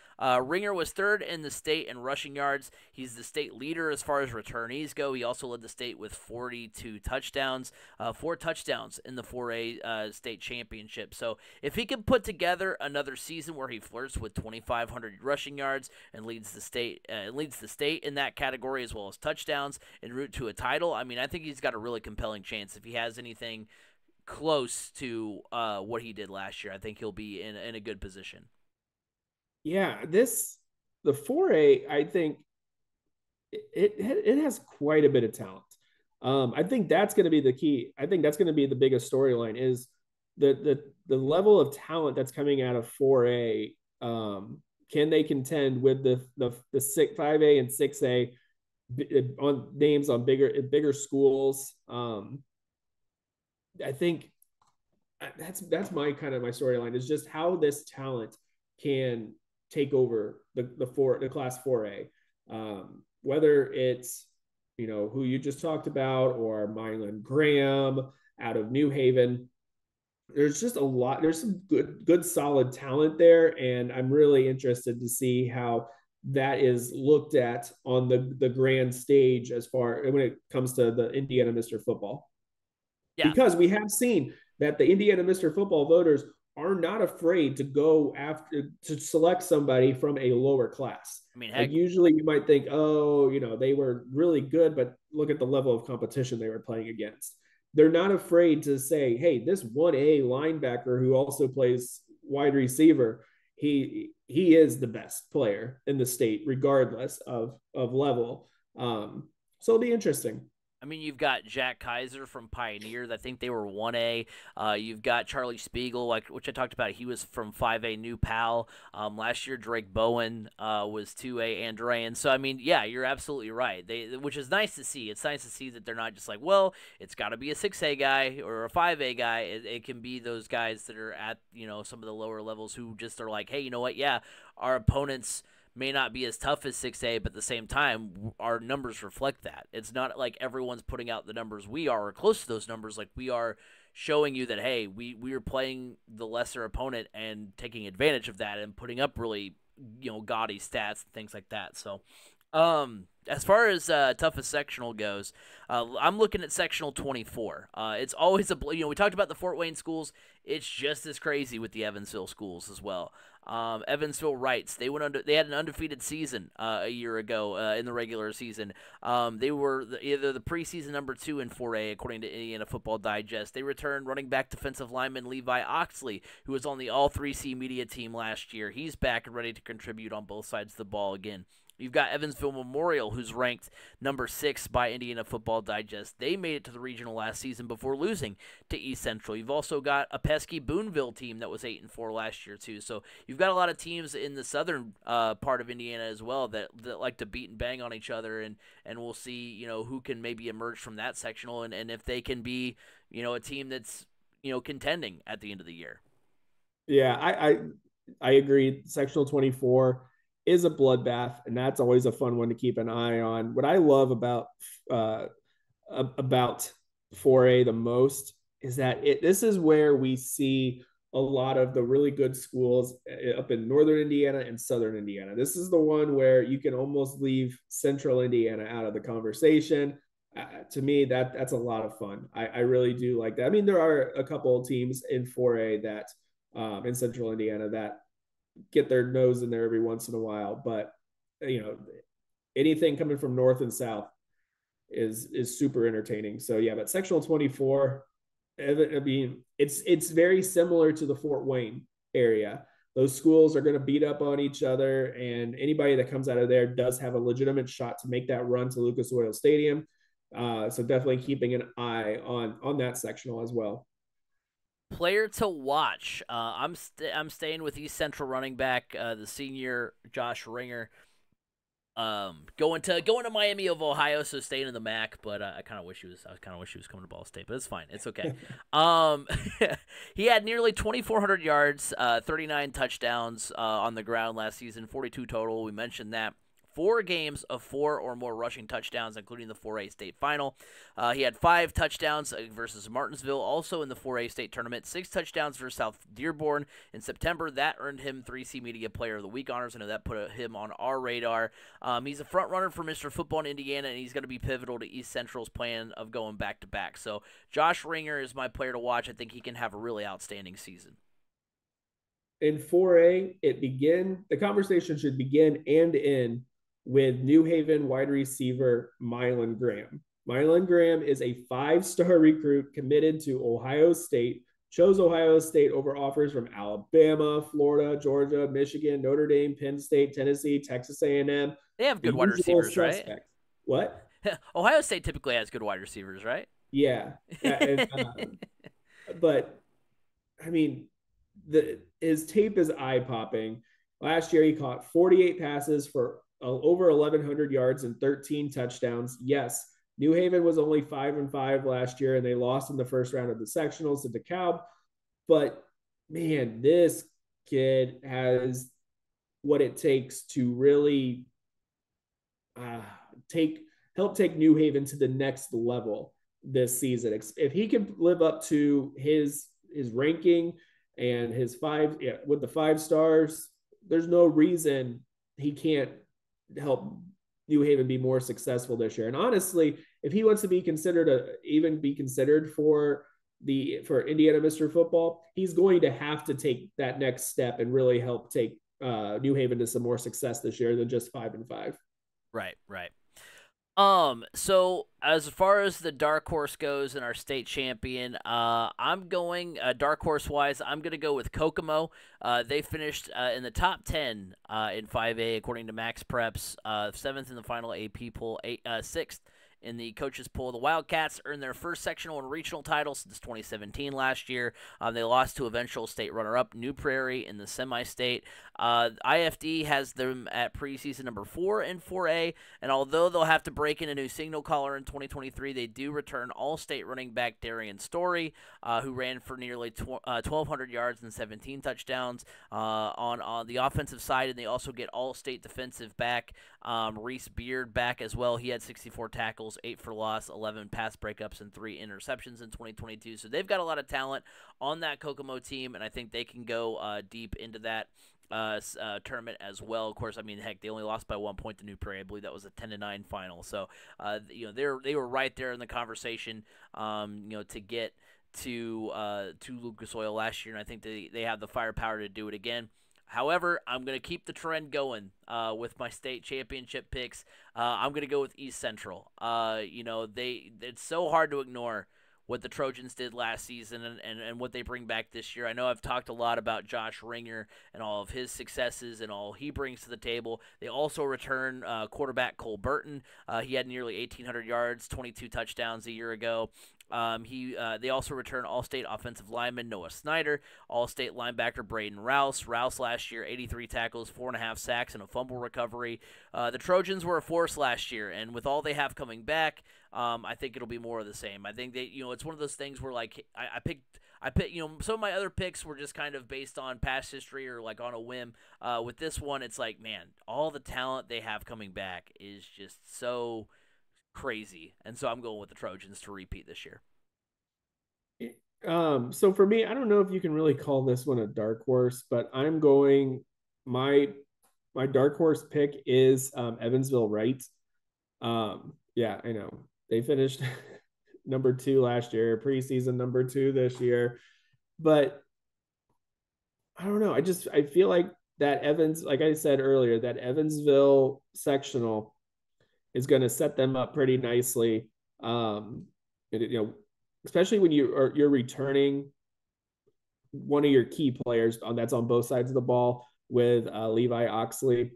Ringer was third in the state in rushing yards. He's the state leader as far as returnees go. He also led the state with 42 touchdowns, 4 touchdowns in the 4A state championship. So if he can put together another season where he flirts with 2,500 rushing yards and leads the state in that category as well as touchdowns en route to a title, I mean, I think he's got a really compelling chance. If he has anything close to what he did last year, I think he'll be in a good position. Yeah, the 4A, I think it has quite a bit of talent. I think that's going to be the key. I think that's going to be the biggest storyline is the level of talent that's coming out of 4A. Can they contend with the 5A and 6A on names on bigger schools? I think that's my kind of my storyline is just how this talent can take over the class 4A. Whether it's who you just talked about or Mylan Graham out of New Haven. There's just a lot. There's some good solid talent there, and I'm really interested to see how that is looked at on the grand stage as far when it comes to the Indiana Mr. Football, Yeah, because we have seen that the Indiana Mr. Football voters are not afraid to go after to select somebody from a lower class. I mean, Like heck, usually you might think, oh, they were really good, but look at the level of competition they were playing against. They're not afraid to say, hey, this 1A linebacker who also plays wide receiver, he is the best player in the state, regardless of level. So it'll be interesting. I mean, you've got Jack Kaiser from Pioneer. I think they were 1A. You've got Charlie Spiegel, which I talked about. He was from 5A New Pal. Last year, Drake Bowen was 2A Andrean. So, I mean, yeah, you're absolutely right. Which is nice to see. It's nice to see that they're not just like, well, it's got to be a 6A guy or a 5A guy. It can be those guys that are at, some of the lower levels who just are like, hey, you know what? Yeah, our opponents may not be as tough as 6A, but at the same time, our numbers reflect that. It's not like everyone's putting out the numbers we are or close to those numbers. Like we are showing you that, hey, we are playing the lesser opponent and taking advantage of that and putting up really, gaudy stats and things like that. So, as far as toughest sectional goes, I'm looking at sectional 24. It's always we talked about the Fort Wayne schools. It's just as crazy with the Evansville schools as well. Evansville Rights, they had an undefeated season a year ago in the regular season. They were either the preseason number 2 in 4A according to Indiana Football Digest. They returned running back defensive lineman Levi Oxley, who was on the All 3C media team last year. He's back and ready to contribute on both sides of the ball again. You've got Evansville Memorial, who's ranked number 6 by Indiana Football Digest. They made it to the regional last season before losing to East Central. You've also got a pesky Boonville team that was 8-4 last year too. So you've got a lot of teams in the southern part of Indiana as well that like to beat and bang on each other, and we'll see who can maybe emerge from that sectional, and if they can be a team that's contending at the end of the year. Yeah, I agree. Sectional 24 is a bloodbath, and that's always a fun one to keep an eye on. What I love uh, about 4A the most is that this is where we see a lot of the really good schools up in northern Indiana and southern Indiana. This is the one where you can almost leave central Indiana out of the conversation. To me, that's a lot of fun. I really do like that. I mean, there are a couple of teams in 4A that in central Indiana that get their nose in there every once in a while, but anything coming from north and south is super entertaining. So yeah, but sectional 24, I mean, it's very similar to the Fort Wayne area. Those schools are going to beat up on each other, and anybody that comes out of there does have a legitimate shot to make that run to Lucas Oil Stadium. So definitely keeping an eye on that sectional as well. Player to watch. I'm staying with East Central running back, the senior Josh Ringer. Going to Miami of Ohio, so staying in the MAC. But I kind of wish he was coming to Ball State, but it's fine. It's okay. He had nearly 2,400 yards, 39 touchdowns on the ground last season, 42 total. We mentioned that. 4 games of 4 or more rushing touchdowns, including the 4A state final. He had 5 touchdowns versus Martinsville, also in the 4A state tournament. 6 touchdowns versus South Dearborn in September. That earned him 3C Media Player of the Week honors. I know that put him on our radar. He's a front runner for Mr. Football in Indiana, and he's going to be pivotal to East Central's plan of going back to back. So Josh Ringer is my player to watch. I think he can have a really outstanding season. In 4A, the conversation should begin and end with New Haven wide receiver Mylan Graham. Mylan Graham is a 5-star recruit committed to Ohio State, chose Ohio State over offers from Alabama, Florida, Georgia, Michigan, Notre Dame, Penn State, Tennessee, Texas A&M. They have good wide receivers, suspects. right? What? Ohio State typically has good wide receivers, right? Yeah. But, I mean, his tape is eye-popping. Last year, he caught 48 passes for over 1,100 yards and 13 touchdowns. Yes, New Haven was only 5-5 last year, and they lost in the first round of the sectionals to DeKalb. But man, this kid has what it takes to really uh, take help take New Haven to the next level this season. If he can live up to his ranking and his five, yeah, with the 5 stars, there's no reason he can't help New Haven be more successful this year. And honestly, if he wants to be considered even be considered for Indiana Mr. Football, he's going to have to take that next step and really help take New Haven to some more success this year than just 5-5. Right, right. So as far as the dark horse goes and our state champion, I'm going dark horse wise. I'm gonna go with Kokomo. They finished in the top 10 in 5A according to Max Preps. 7th in the final AP poll, 6th in the coaches poll. The Wildcats earned their first sectional and regional title since 2017 last year. They lost to eventual state runner-up New Prairie in the semi-state. IFD has them at preseason number 4 in 4A, and although they'll have to break in a new signal caller in 2023, they do return all-state running back Darian Story, who ran for nearly 1,200 yards and 17 touchdowns on the offensive side, and they also get all-state defensive back Reese Beard back as well. He had 64 tackles, 8 for loss, 11 pass breakups, and 3 interceptions in 2022. So they've got a lot of talent on that Kokomo team, and I think they can go deep into that tournament as well. Of course, I mean, heck, they only lost by 1 point to New Prairie. I believe that was a 10-9 final. So, they were right there in the conversation, to get to Lucas Oil last year, and I think they have the firepower to do it again. However, I'm going to keep the trend going with my state championship picks. I'm going to go with East Central. It's so hard to ignore what the Trojans did last season and what they bring back this year. I know I've talked a lot about Josh Ringer and all of his successes and all he brings to the table. They also return quarterback Cole Burton. He had nearly 1,800 yards, 22 touchdowns a year ago. They also return All-State offensive lineman Noah Snyder, All-State linebacker Braden Rouse. Rouse last year, 83 tackles, 4.5 sacks, and a fumble recovery. The Trojans were a force last year, and with all they have coming back, I think it'll be more of the same. I think it's one of those things where like I picked. Some of my other picks were just kind of based on past history or like on a whim. With this one, it's like, man, all the talent they have coming back is just so crazy, and so I'm going with the Trojans to repeat this year. So for me, I don't know if you can really call this one a dark horse, but I'm going my my dark horse pick is Evansville Wright. Yeah, I know they finished number 2 last year, preseason number 2 this year, but I don't know. I feel like like I said earlier, that Evansville sectional is going to set them up pretty nicely. Especially when you're returning one of your key players that's on both sides of the ball with Levi Oxley.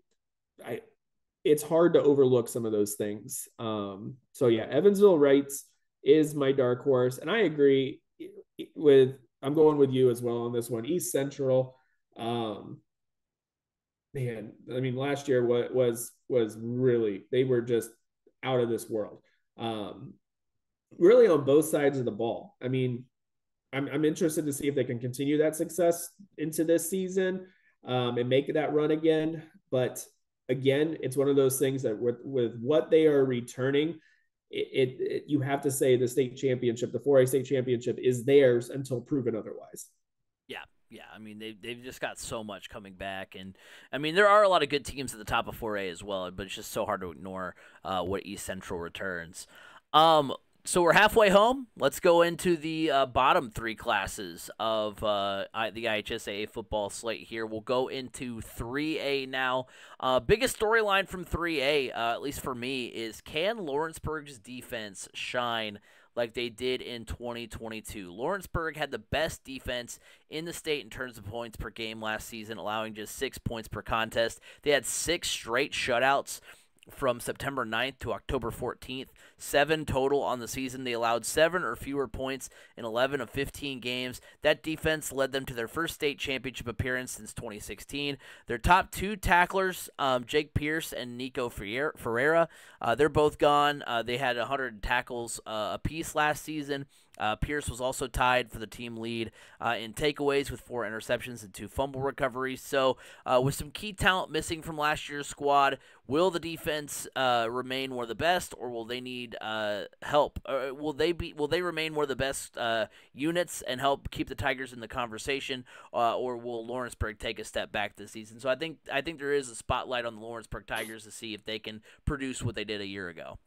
It's hard to overlook some of those things. So yeah, Evansville Wrights is my dark horse, and I agree I'm going with you as well on this one. East Central, man, I mean, last year was really, they were just out of this world. Really on both sides of the ball. I mean, I'm interested to see if they can continue that success into this season and make that run again. But again, it's one of those things that with what they are returning, you have to say the state championship, the 4A state championship, is theirs until proven otherwise. Yeah. Yeah, I mean they've just got so much coming back, and I mean there are a lot of good teams at the top of 4A as well, but it's just so hard to ignore what East Central returns. So we're halfway home. Let's go into the bottom 3 classes of the IHSAA football slate here. We'll go into 3A now. Biggest storyline from 3A, at least for me, is can Lawrenceburg's defense shine like they did in 2022? Lawrenceburg had the best defense in the state in terms of points per game last season, allowing just 6 points per contest. They had 6 straight shutouts. from September 9th to October 14th. 7 total on the season. They allowed 7 or fewer points in 11 of 15 games. That defense led them to their first state championship appearance since 2016. Their top 2 tacklers, Jake Pierce and Nico Ferreira, they're both gone. They had 100 tackles apiece last season. Pierce was also tied for the team lead in takeaways with 4 interceptions and 2 fumble recoveries. So, with some key talent missing from last year's squad, will the defense remain one of the best, or will they need help? Will they remain one of the best units and help keep the Tigers in the conversation, or will Lawrenceburg take a step back this season? So I think there is a spotlight on the Lawrenceburg Tigers to see if they can produce what they did a year ago.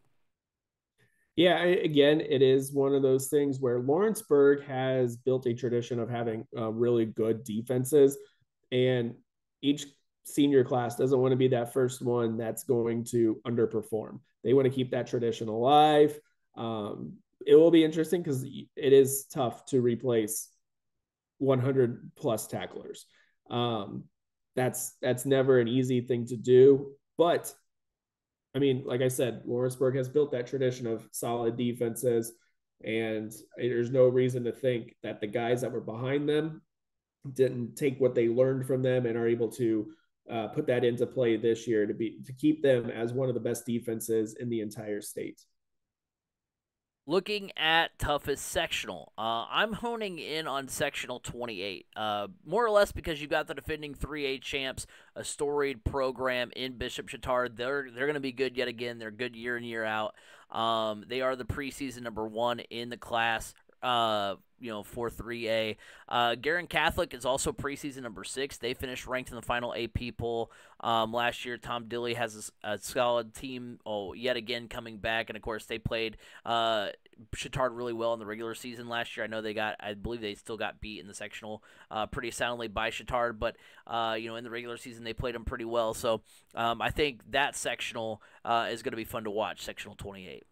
Yeah, again, it is one of those things where Lawrenceburg has built a tradition of having really good defenses, and each senior class doesn't want to be that first one that's going to underperform. They want to keep that tradition alive. It will be interesting because it is tough to replace 100 plus tacklers. That's never an easy thing to do, but I mean, like I said, Lawrenceburg has built that tradition of solid defenses, and there's no reason to think that the guys that were behind them didn't take what they learned from them and are able to put that into play this year to keep them as one of the best defenses in the entire state. Looking at toughest sectional, I'm honing in on sectional 28, more or less because you've got the defending 3A champs, a storied program in Bishop Chatard. They're going to be good yet again. They're good year in, year out. They are the preseason number 1 in the class. For 3A. Garin Catholic is also preseason number 6. They finished ranked in the final AP poll last year. Tom Dilly has a solid team, yet again coming back, and of course they played Chatard really well in the regular season last year. I believe they still got beat in the sectional pretty soundly by Chatard, but in the regular season they played them pretty well. So I think that sectional is going to be fun to watch, sectional 28.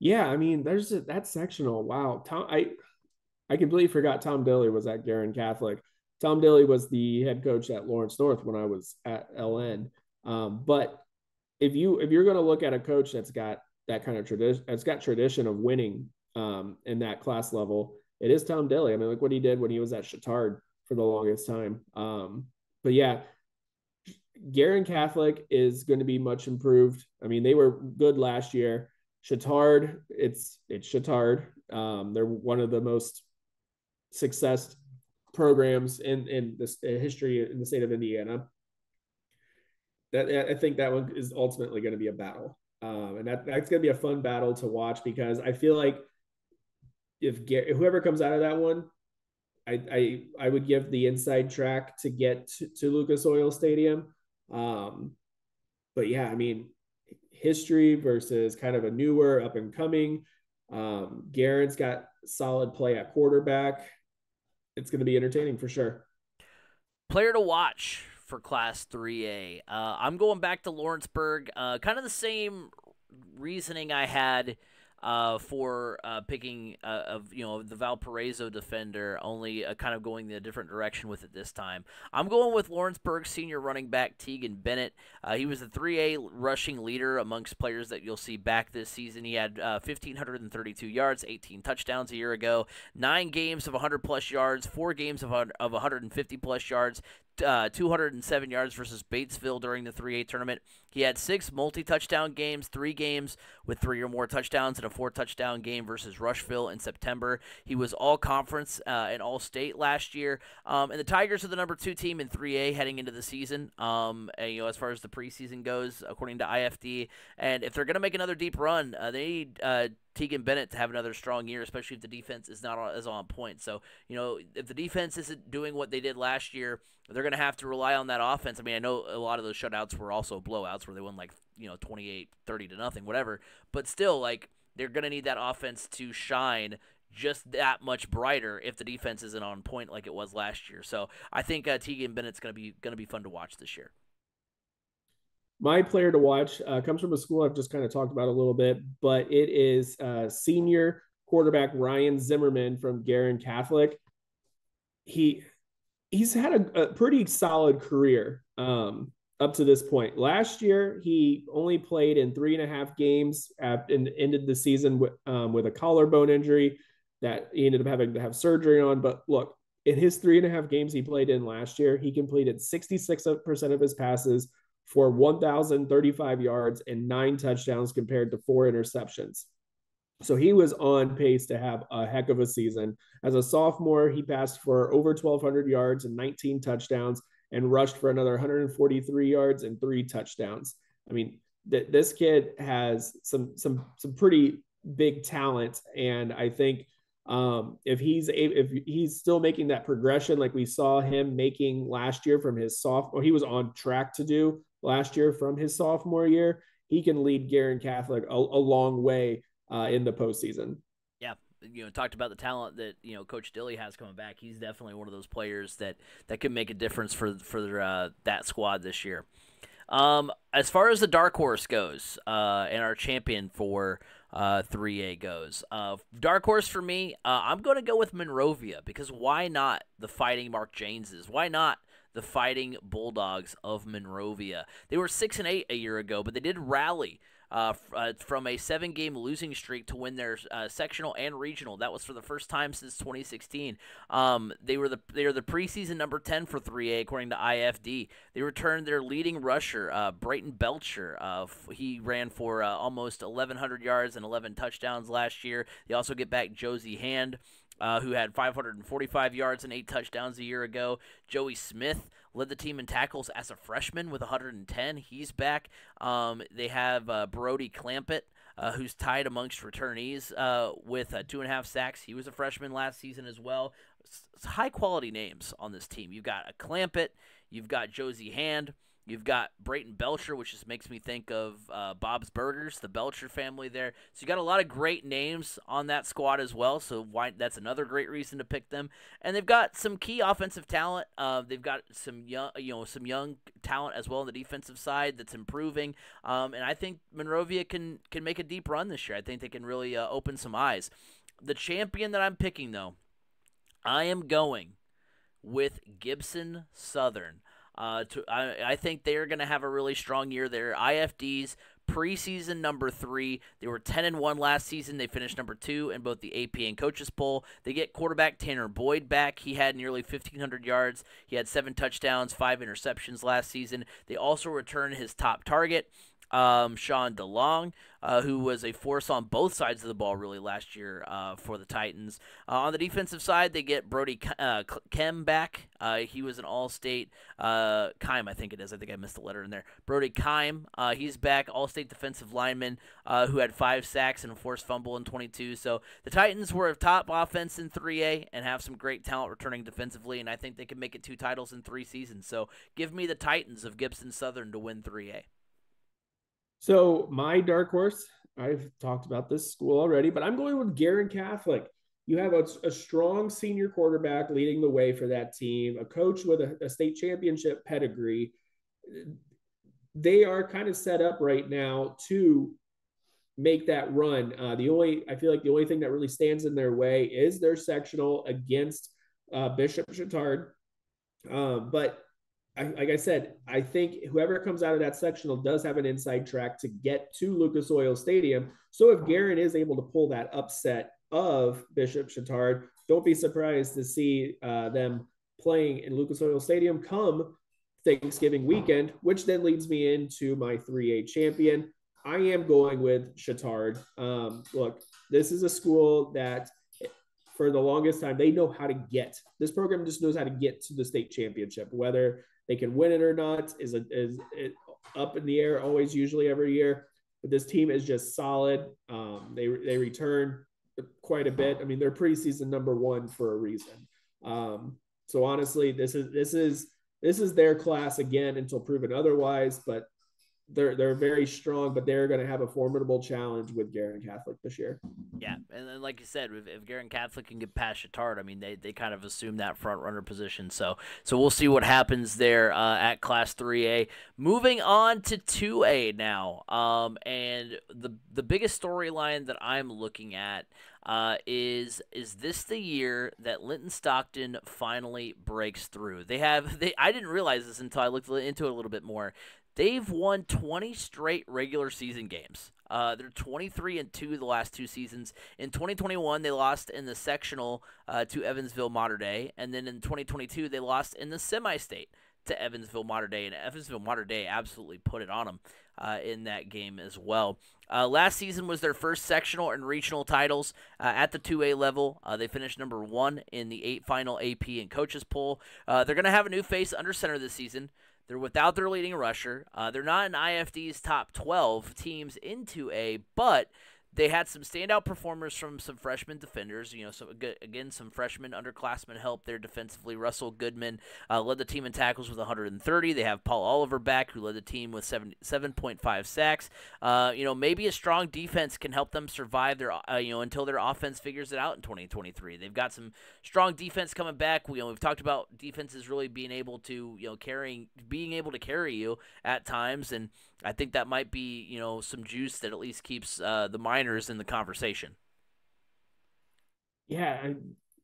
Yeah, I mean, there's that sectional. Wow, I completely forgot Tom Dilly was at Garin Catholic. Tom Dilly was the head coach at Lawrence North when I was at LN. But if you're going to look at a coach that's got that kind of tradition, that's got tradition of winning in that class level, it is Tom Dilly. I mean, look what he did when he was at Chatard for the longest time. But yeah, Garin Catholic is going to be much improved. I mean, they were good last year. Chatard, it's Chatard. They're one of the most success programs in this history in the state of Indiana. That I think that one is ultimately going to be a battle, and that's going to be a fun battle to watch because I feel like if whoever comes out of that one, I would give the inside track to get to Lucas Oil Stadium. But yeah, I mean, history versus kind of a newer up and coming. Garen's got solid play at quarterback. It's going to be entertaining for sure. Player to watch for Class 3A. I'm going back to Lawrenceburg. Kind of the same reasoning I had for picking the Valparaiso defender, only kind of going the different direction with it this time. I'm going with Lawrenceburg senior running back Tegan Bennett. He was the 3A rushing leader amongst players that you'll see back this season. He had 1,532 yards, 18 touchdowns a year ago, 9 games of 100-plus yards, 4 games of 150-plus yards, 207 yards versus Batesville during the 3A tournament. He had 6 multi-touchdown games, 3 games with 3 or more touchdowns, and a 4-touchdown game versus Rushville in September. He was all-conference and all-state last year. And the Tigers are the number 2 team in 3A heading into the season, as far as the preseason goes, according to IFD. And if they're going to make another deep run, they need Tegan Bennett to have another strong year, especially if the defense is not as on point. So, if the defense isn't doing what they did last year, they're going to have to rely on that offense. I mean, I know a lot of those shutouts were also blowouts where they won 28, 30 to nothing, whatever. But still, they're going to need that offense to shine just that much brighter if the defense isn't on point like it was last year. So I think Tegan Bennett's going to be fun to watch this year. My player to watch comes from a school I've just kind of talked about a little bit, but it is senior quarterback Ryan Zimmerman from Garin Catholic. He's had a pretty solid career. up to this point. Last year, he only played in 3.5 games and ended the season with a collarbone injury that he ended up having to have surgery on. But look, in his 3.5 games he played in last year, he completed 66% of his passes for 1,035 yards and 9 touchdowns compared to 4 interceptions. So he was on pace to have a heck of a season. As a sophomore, he passed for over 1,200 yards and 19 touchdowns and rushed for another 143 yards and 3 touchdowns. I mean, this kid has some pretty big talent, and I think if he's still making that progression like we saw him making last year from his sophomore, he was on track to do last year from his sophomore year, he can lead Garin Catholic a long way in the postseason. Yeah, talked about the talent that Coach Dilly has coming back. He's definitely one of those players that could make a difference for that squad this year. As far as the dark horse goes, and our champion for 3A goes, dark horse for me, I'm going to go with Monrovia, because why not the Fighting Mark Janeses? Why not the Fighting Bulldogs of Monrovia? They were 6-8 a year ago, but they did rally from a 7-game losing streak to win their sectional and regional. That was for the first time since 2016. They were the preseason number 10 for 3A according to IFD. They returned their leading rusher, Brayton Belcher. He ran for almost 1,100 yards and 11 touchdowns last year. They also get back Josie Hand, who had 545 yards and 8 touchdowns a year ago. Joey Smith led the team in tackles as a freshman with 110. He's back. They have Brody Clampett, who's tied amongst returnees with 2.5 sacks. He was a freshman last season as well. High-quality names on this team. You've got a Clampett. You've got Josie Hand. You've got Brayton Belcher, which just makes me think of Bob's Burgers, the Belcher family there. So you got a lot of great names on that squad as well. So that's another great reason to pick them. And they've got some key offensive talent. They've got some young talent as well on the defensive side that's improving. And I think Monrovia can make a deep run this year. I think they can really open some eyes. The champion that I'm picking, though, I am going with Gibson Southern. I think they're going to have a really strong year. They're IFD's preseason number 3. They were 10-1 last season. They finished number 2 in both the AP and coaches poll. They get quarterback Tanner Boyd back. He had nearly 1,500 yards. He had 7 touchdowns, 5 interceptions last season. They also return his top target, Sean DeLong, who was a force on both sides of the ball really last year for the Titans. On the defensive side, they get Brody Kem back. He was an all-state Kime, I think it is. I think I missed a letter in there. Brody Kime, he's back, all-state defensive lineman who had 5 sacks and a forced fumble in 22. So the Titans were a top offense in 3A and have some great talent returning defensively, and I think they can make it 2 titles in 3 seasons. So give me the Titans of Gibson Southern to win 3A. So my dark horse, I've talked about this school already, but I'm going with Garin Catholic. You have a strong senior quarterback leading the way for that team, a coach with a state championship pedigree. They are kind of set up right now to make that run. I feel like the only thing that really stands in their way is their sectional against Bishop Chatard. But like I said, I think whoever comes out of that sectional does have an inside track to get to Lucas Oil Stadium. So if Garin is able to pull that upset of Bishop Chatard, don't be surprised to see them playing in Lucas Oil Stadium come Thanksgiving weekend, which then leads me into my 3A champion. I am going with Chatard. Look, this is a school that for the longest time, they know how to get. This program just knows how to get to the state championship. Whether they can win it or not is it up in the air always, usually every year. But this team is just solid. They return quite a bit. I mean, they're preseason number 1 for a reason. So honestly, this is their class again until proven otherwise. But they're very strong, but they're going to have a formidable challenge with Garin Catholic this year. Yeah, and then like you said, if Garin Catholic can get past Chatard, I mean, they kind of assume that front runner position. So we'll see what happens there at Class 3A. Moving on to 2A now, and the biggest storyline that I'm looking at is this the year that Linton Stockton finally breaks through? I didn't realize this until I looked into it a little bit more. They've won 20 straight regular season games. They're 23-2 the last 2 seasons. In 2021, they lost in the sectional to Evansville Mater Dei, and then in 2022, they lost in the semi-state to Evansville Mater Dei, and Evansville Mater Dei absolutely put it on them in that game as well. Last season was their first sectional and regional titles at the 2A level. They finished number 1 in the 8 final AP and coaches poll. They're going to have a new face under center this season. They're without their leading rusher. They're not in IFD's top 12 teams in 2A, but they had some standout performers from some freshman defenders. Some freshman underclassmen helped there defensively. Russell Goodman led the team in tackles with 130. They have Paul Oliver back, who led the team with 7.5 sacks. Maybe a strong defense can help them survive until their offense figures it out in 2023. They've got some strong defense coming back. We've talked about defenses really being able to carry you at times, and I think that might be, some juice that at least keeps the Miners in the conversation. Yeah,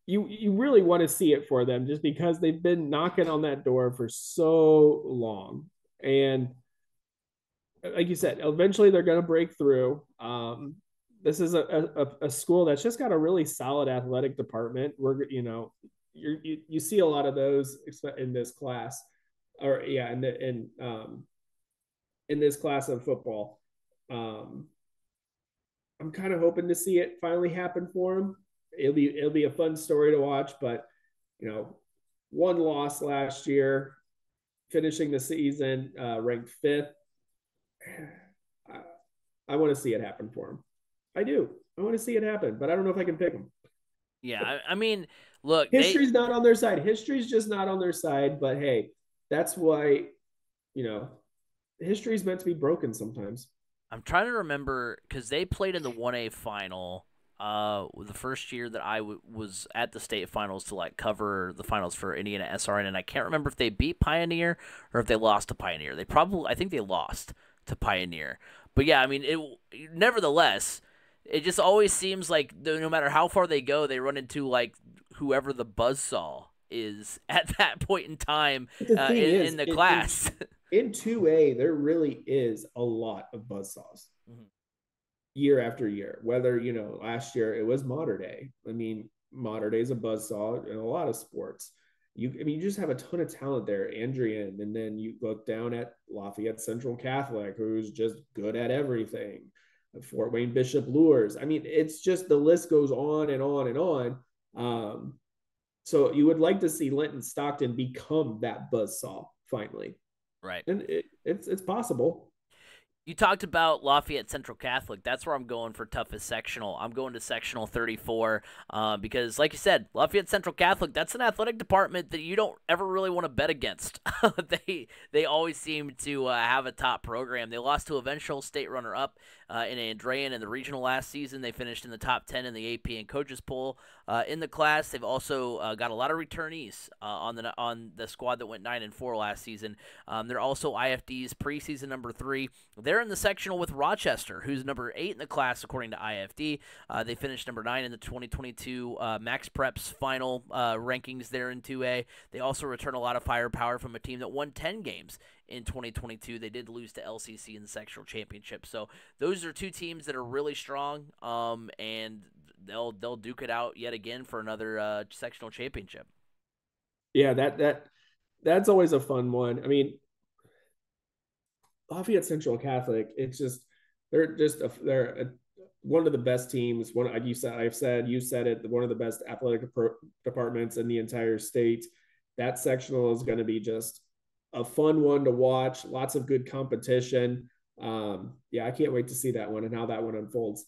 you really want to see it for them just because they've been knocking on that door for so long. And like you said, eventually they're going to break through. This is a school that's just got a really solid athletic department. You see a lot of those in this class, in this class of football. I'm kind of hoping to see it finally happen for them. It'll be a fun story to watch, but one loss last year, finishing the season ranked 5th. I want to see it happen for them. I do. I want to see it happen, but I don't know if I can pick them. Yeah, I mean, look, history's not on their side. History's just not on their side. But hey, that's why history's meant to be broken sometimes. I'm trying to remember because they played in the 1A final the first year that I was at the state finals to cover the finals for Indiana SRN, and I can't remember if they beat Pioneer or if they lost to Pioneer. I think they lost to Pioneer. But yeah, I mean, nevertheless, it just always seems like no matter how far they go, they run into whoever the buzzsaw is at that point in time in the class. In 2A, there really is a lot of buzzsaws year after year. Whether, last year it was Mater Dei. I mean, Mater Dei is a buzzsaw in a lot of sports. You just have a ton of talent there, Andrian, and then you look down at Lafayette Central Catholic, who's just good at everything. Fort Wayne Bishop Lures. I mean, it's just the list goes on and on and on. So you would like to see Linton Stockton become that buzzsaw finally. Right. And it's possible. You talked about Lafayette Central Catholic. That's where I'm going for toughest sectional. I'm going to sectional 34 because, like you said, Lafayette Central Catholic, that's an athletic department that you don't ever really want to bet against. They always seem to have a top program. They lost to eventual state runner-up in Andrean in the regional last season. They finished in the top 10 in the AP and coaches poll in the class. They've also got a lot of returnees on the squad that went 9-4 last season. They're also IFD's preseason number 3. They're in the sectional with Rochester, who's number 8 in the class according to IFD. They finished number 9 in the 2022 Max Preps final rankings there in 2A. They also return a lot of firepower from a team that won 10 games in 2022. They did lose to LCC in the sectional championship. So those are two teams that are really strong, and they'll duke it out yet again for another sectional championship. Yeah, that's always a fun one. I mean, Lafayette Central Catholic, they're one of the best teams. You said it, one of the best athletic departments in the entire state. That sectional is going to be just a fun one to watch. Lots of good competition. I can't wait to see that one and how that one unfolds.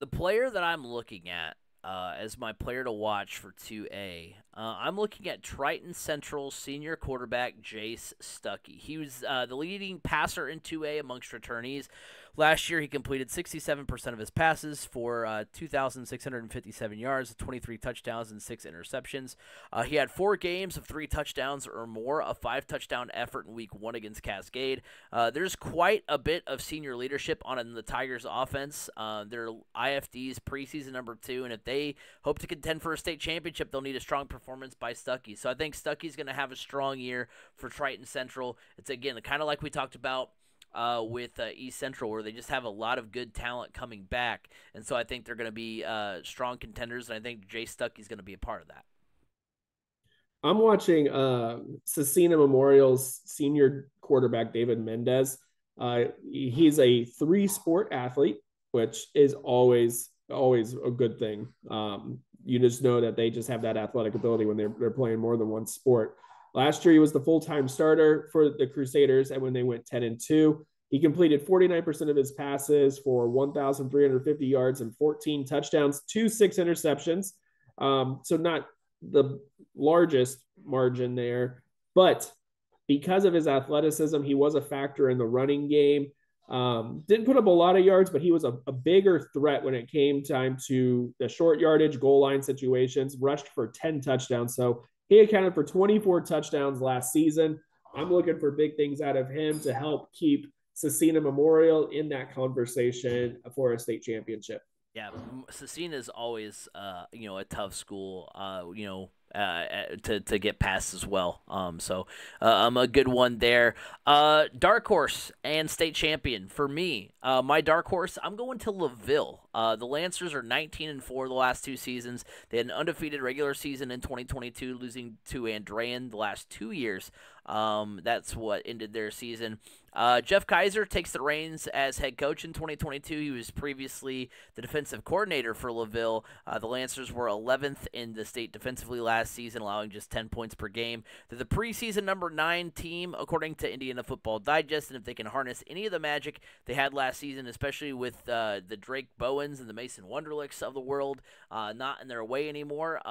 The player that I'm looking at as my player to watch for 2A, I'm looking at Triton Central senior quarterback Jace Stuckey. He was the leading passer in 2A amongst returnees. Last year, he completed 67% of his passes for 2,657 yards, 23 touchdowns, and 6 interceptions. He had 4 games of 3 touchdowns or more, a 5-touchdown effort in Week 1 against Cascade. There's quite a bit of senior leadership on the Tigers' offense. They're IFD's preseason number 2, and if they hope to contend for a state championship, they'll need a strong performance by Stuckey. So I think Stuckey's going to have a strong year for Triton Central. It's, again, kind of like we talked about with East Central, where they just have a lot of good talent coming back. And so I think they're going to be strong contenders, and I think Jay Stuckey's going to be a part of that. I'm watching Cecina Memorial's senior quarterback, David Mendez. He's a 3-sport athlete, which is always a good thing. You just know that they just have that athletic ability when they're playing more than one sport. Last year, he was the full-time starter for the Crusaders, and when they went 10-2, he completed 49% of his passes for 1,350 yards and 14 touchdowns, 6 interceptions. So not the largest margin there, but because of his athleticism, he was a factor in the running game. Didn't put up a lot of yards, but he was a bigger threat when it came time to the short yardage goal line situations, rushed for 10 touchdowns. So he accounted for 24 touchdowns last season. I'm looking for big things out of him to help keep Cecina Memorial in that conversation for a state championship. Yeah, Cecina is always, a tough school, to get past as well. So I'm a good one there. Dark horse and state champion for me. My dark horse, I'm going to LaVille. The Lancers are 19-4 the last 2 seasons. They had an undefeated regular season in 2022, losing to Andrean the last 2 years. That's what ended their season. Jeff Kaiser takes the reins as head coach in 2022. He was previously the defensive coordinator for LaVille. The Lancers were 11th in the state defensively last season, allowing just 10 points per game. They're the preseason number 9 team, according to Indiana Football Digest, and if they can harness any of the magic they had last season, especially with the Drake Bowens and the Mason Wunderlichs of the world not in their way anymore,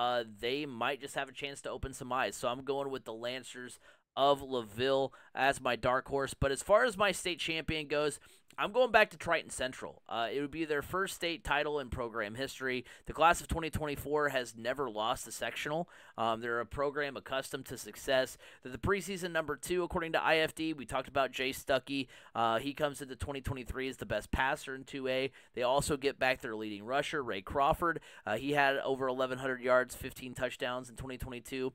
they might just have a chance to open some eyes. So I'm going with the Lancers of LaVille as my dark horse. But as far as my state champion goes, I'm going back to Triton Central. It would be their first state title in program history. The class of 2024 has never lost a sectional. They're a program accustomed to success. They're the preseason number 2, according to IFD. We talked about Jay Stuckey. He comes into 2023 as the best passer in 2A. They also get back their leading rusher, Ray Crawford. He had over 1,100 yards, 15 touchdowns in 2022.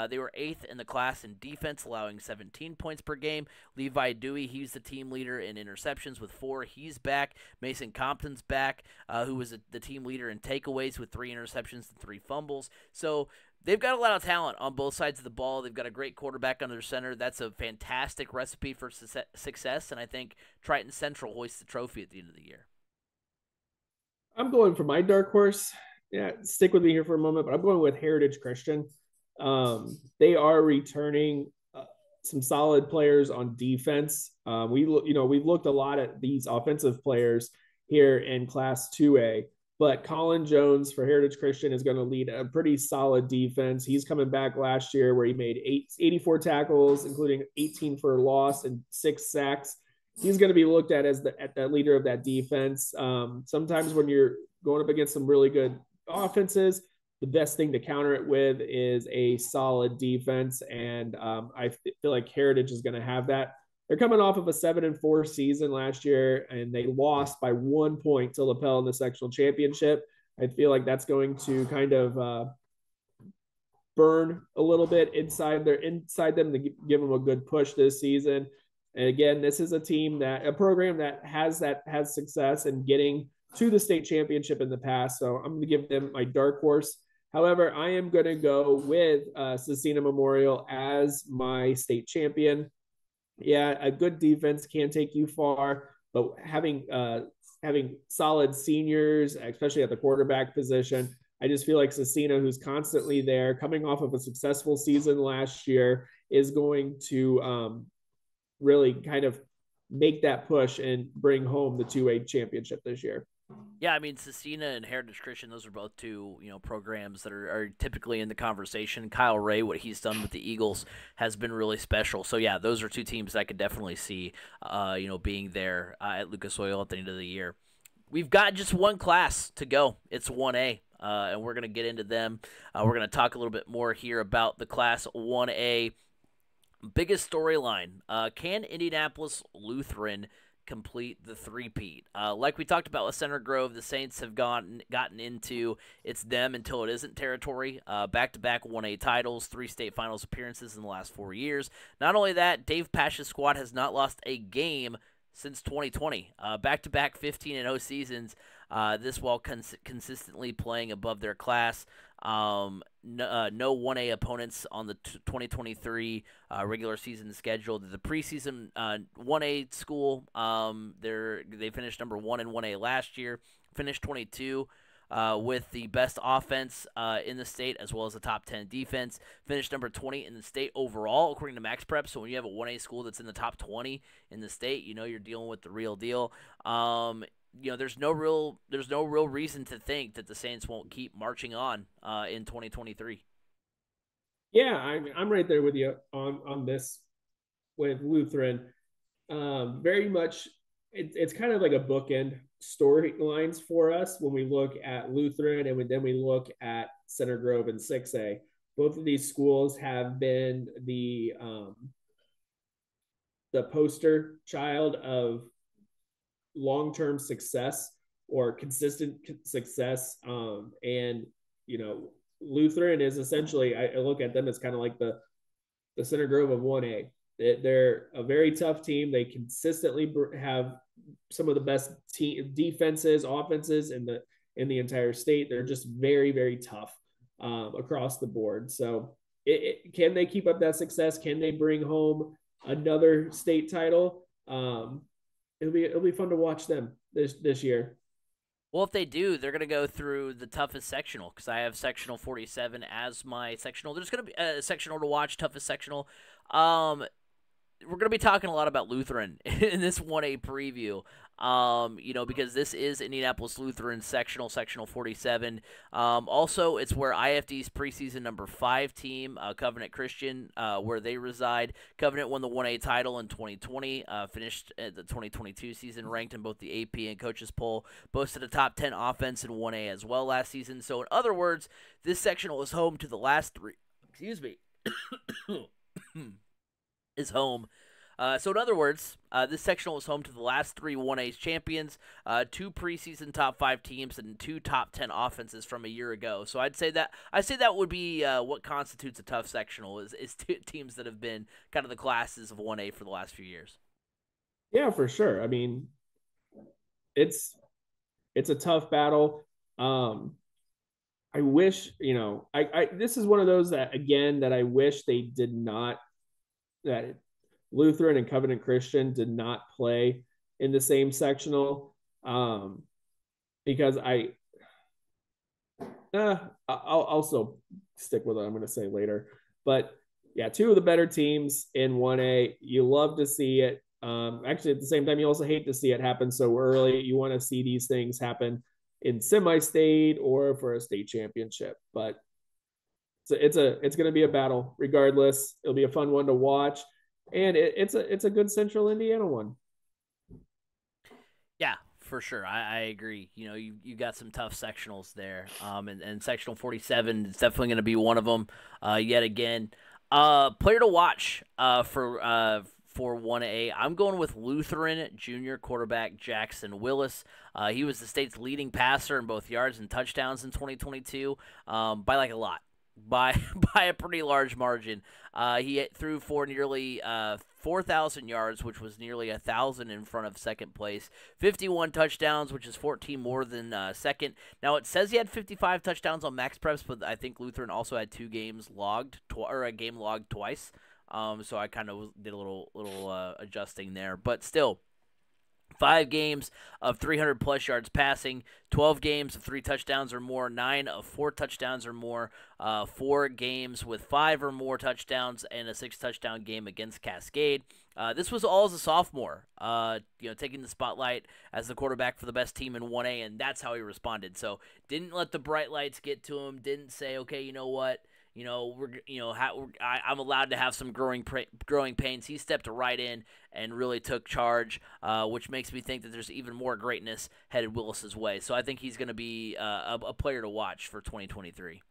They were 8th in the class in defense, allowing 17 points per game. Levi Dewey, he's the team leader in interceptions with 4. He's back. Mason Compton's back, who was the team leader in takeaways with 3 interceptions and 3 fumbles. So they've got a lot of talent on both sides of the ball. They've got a great quarterback under center. That's a fantastic recipe for success, and I think Triton Central hoists the trophy at the end of the year. I'm going for my dark horse. Yeah, stick with me here for a moment, but I'm going with Heritage Christian. They are returning some solid players on defense. We've looked a lot at these offensive players here in Class 2A, but Colin Jones for Heritage Christian is going to lead a pretty solid defense. He's coming back last year where he made 84 tackles, including 18 for loss and 6 sacks. He's going to be looked at as the leader of that defense. Sometimes when you're going up against some really good offenses, the best thing to counter it with is a solid defense, and I feel like Heritage is going to have that. They're coming off of a 7-4 season last year, and they lost by 1 point to LaPel in the sectional championship. I feel like that's going to kind of burn a little bit inside them to give them a good push this season. And again, this is a program that has success in getting to the state championship in the past. So I'm going to give them my dark horse. However, I am going to go with Cecina Memorial as my state champion. Yeah, a good defense can take you far, but having solid seniors, especially at the quarterback position, I just feel like Cecina, who's constantly there, coming off of a successful season last year, is going to really kind of make that push and bring home the 2A championship this year. Yeah, I mean, Cecina and Heritage Christian, those are both two, programs that are typically in the conversation. Kyle Ray, what he's done with the Eagles has been really special. So, yeah, those are two teams I could definitely see, being there at Lucas Oil at the end of the year. We've got just one class to go. It's 1A, and we're going to get into them. We're going to talk a little bit more here about the Class 1A. Biggest storyline, can Indianapolis Lutheran complete the three-peat? Like we talked about with Center Grove, the Saints have gotten into it's them until it isn't territory. Back-to-back 1A titles, 3 state finals appearances in the last 4 years. Not only that, Dave Pash's squad has not lost a game since 2020. Back-to-back 15-0 seasons. This while consistently playing above their class. No 1A opponents on the 2023 regular season schedule. The preseason 1A school, they finished number 1 in 1A last year, finished 22 with the best offense in the state as well as the top 10 defense, finished number 20 in the state overall according to Max Prep. So when you have a 1A school that's in the top 20 in the state, you're dealing with the real deal. There's no real reason to think that the Saints won't keep marching on in 2023. Yeah, I'm right there with you on this with Lutheran. Very much, it's kind of like a bookend storylines for us when we look at Lutheran and then we look at Center Grove and 6A. Both of these schools have been the poster child of long-term success or consistent success. And Lutheran is essentially, I look at them as kind of like the Center Grove of 1A. They're a very tough team. They consistently have some of the best defenses, offenses in the entire state. They're just very, very tough across the board. So, can they keep up that success? Can they bring home another state title? It'll be fun to watch them this year. Well, if they do, they're going to go through the toughest sectional because I have sectional 47 as my sectional. There's going to be a sectional to watch, toughest sectional. We're going to be talking a lot about Lutheran in this 1A preview, because this is Indianapolis Lutheran sectional 47. Also, it's where IFD's preseason number 5 team, Covenant Christian, where they reside. Covenant won the 1A title in 2020, finished the 2022 season ranked in both the AP and coaches poll, boasted a top 10 offense in 1A as well last season. So, in other words, this sectional is home to the last 3. Excuse me. is home. So in other words, this sectional is home to the last 3 1A's champions, 2 preseason top 5 teams, and 2 top 10 offenses from a year ago. So I'd say that would be what constitutes a tough sectional is teams that have been kind of the classes of 1A for the last few years. Yeah, for sure. I mean, it's a tough battle. I wish, I this is one of those that again that I wish they did not, that Lutheran and Covenant Christian did not play in the same sectional, because I'll also stick with what I'm going to say later. But yeah, 2 of the better teams in 1A. You love to see it. Actually, at the same time, you also hate to see it happen so early. You want to see these things happen in semi-state or for a state championship. But it's going to be a battle regardless. It'll be a fun one to watch, and it's a good Central Indiana one. Yeah, for sure. I agree. You got some tough sectionals there. And sectional 47 is definitely going to be one of them. Yet again, player to watch for 1A. I'm going with Lutheran junior quarterback Jackson Willis. He was the state's leading passer in both yards and touchdowns in 2022, by like a lot. By a pretty large margin. He threw for nearly 4,000 yards, which was nearly 1,000 in front of second place. 51 touchdowns, which is 14 more than second. Now it says he had 55 touchdowns on Max Preps, but I think Lutheran also had 2 games logged, or a game logged twice. So I kind of did a little adjusting there, but still. 5 games of 300 plus yards passing, 12 games of 3 touchdowns or more, 9 of 4 touchdowns or more, 4 games with 5 or more touchdowns, and a 6 touchdown game against Cascade. This was all as a sophomore, taking the spotlight as the quarterback for the best team in 1A, and that's how he responded. So didn't let the bright lights get to him. Didn't say, okay, you know what, I'm allowed to have some growing pains. He stepped right in and really took charge, which makes me think that there's even more greatness headed Willis's way. So I think he's going to be a player to watch for 2023.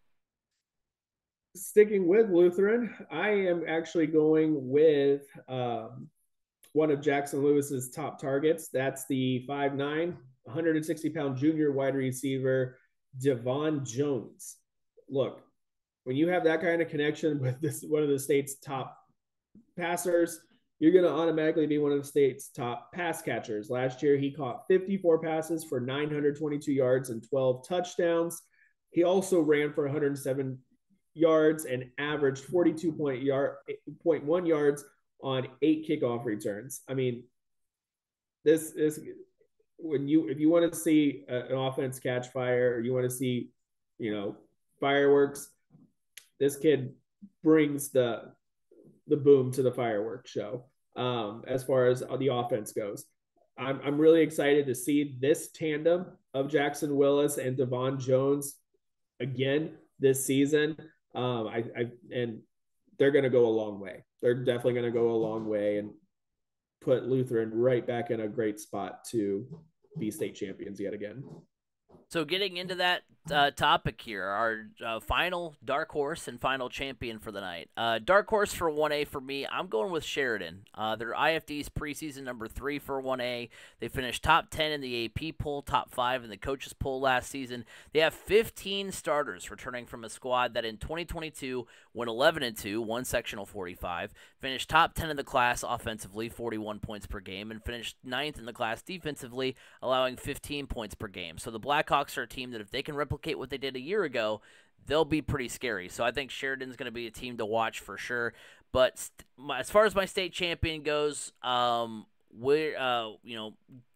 Sticking with Lutheran, I am actually going with one of Jackson Lewis's top targets. That's the 5'9", 160-pound junior wide receiver, Devon Jones. Look, when you have that kind of connection with one of the state's top passers, you're going to automatically be one of the state's top pass catchers. Last year, he caught 54 passes for 922 yards and 12 touchdowns. He also ran for 107 yards and averaged 42.1 yards on 8 kickoff returns. I mean, this is if you want to see an offense catch fire, or you want to see, fireworks, this kid brings the boom to the fireworks show. As far as the offense goes, I'm really excited to see this tandem of Jackson Willis and Devon Jones again this season. And they're going to go a long way. They're definitely going to go a long way and put Lutheran right back in a great spot to be state champions yet again. So getting into that topic here, our final dark horse and final champion for the night. Dark horse for 1A for me, I'm going with Sheridan. They're IFD's preseason number 3 for 1A. They finished top 10 in the AP poll, top 5 in the coaches poll last season. They have 15 starters returning from a squad that in 2022 went 11-2, won sectional 45, finished top 10 in the class offensively, 41 points per game, and finished 9th in the class defensively, allowing 15 points per game. So the Blackhawks are a team that if they can replicate what they did a year ago, they'll be pretty scary. So I think Sheridan's going to be a team to watch for sure. But as far as my state champion goes, we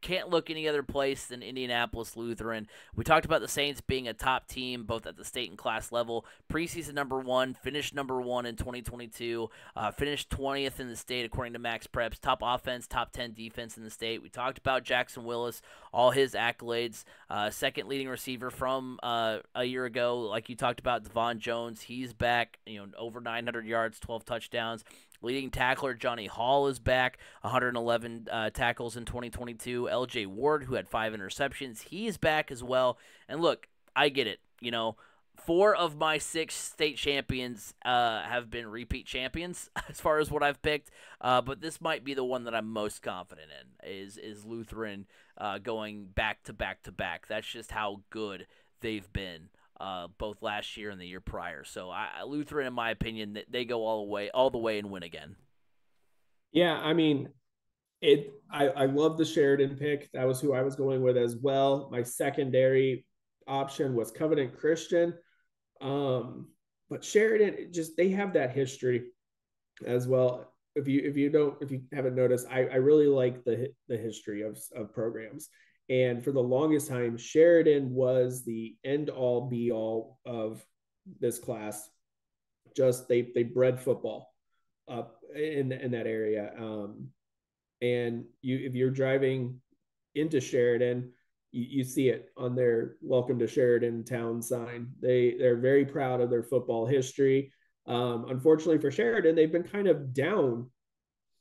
can't look any other place than Indianapolis Lutheran. We talked about the Saints being a top team both at the state and class level. Preseason number 1, finished number 1 in 2022, finished 20th in the state according to Max Preps. Top offense, top 10 defense in the state. We talked about Jackson Willis, all his accolades. Second leading receiver from a year ago, like you talked about, Devon Jones. He's back, over 900 yards, 12 touchdowns. Leading tackler Johnny Hall is back, 111 tackles in 2022. L.J. Ward, who had 5 interceptions, he is back as well. And look, I get it. 4 of my 6 state champions have been repeat champions as far as what I've picked. But this might be the one that I'm most confident in is Lutheran going back to back to back. That's just how good they've been. Both last year and the year prior. So Lutheran, in my opinion, they go all the way and win again. Yeah, I mean, I love the Sheridan pick. That was who I was going with as well. My secondary option was Covenant Christian. But Sheridan, they have that history as well. If you haven't noticed, I really like the history of programs. And for the longest time, Sheridan was the end-all, be-all of this class. Just they bred football up in that area. And if you're driving into Sheridan, you see it on their "Welcome to Sheridan" town sign. They're very proud of their football history. Unfortunately for Sheridan, they've been kind of down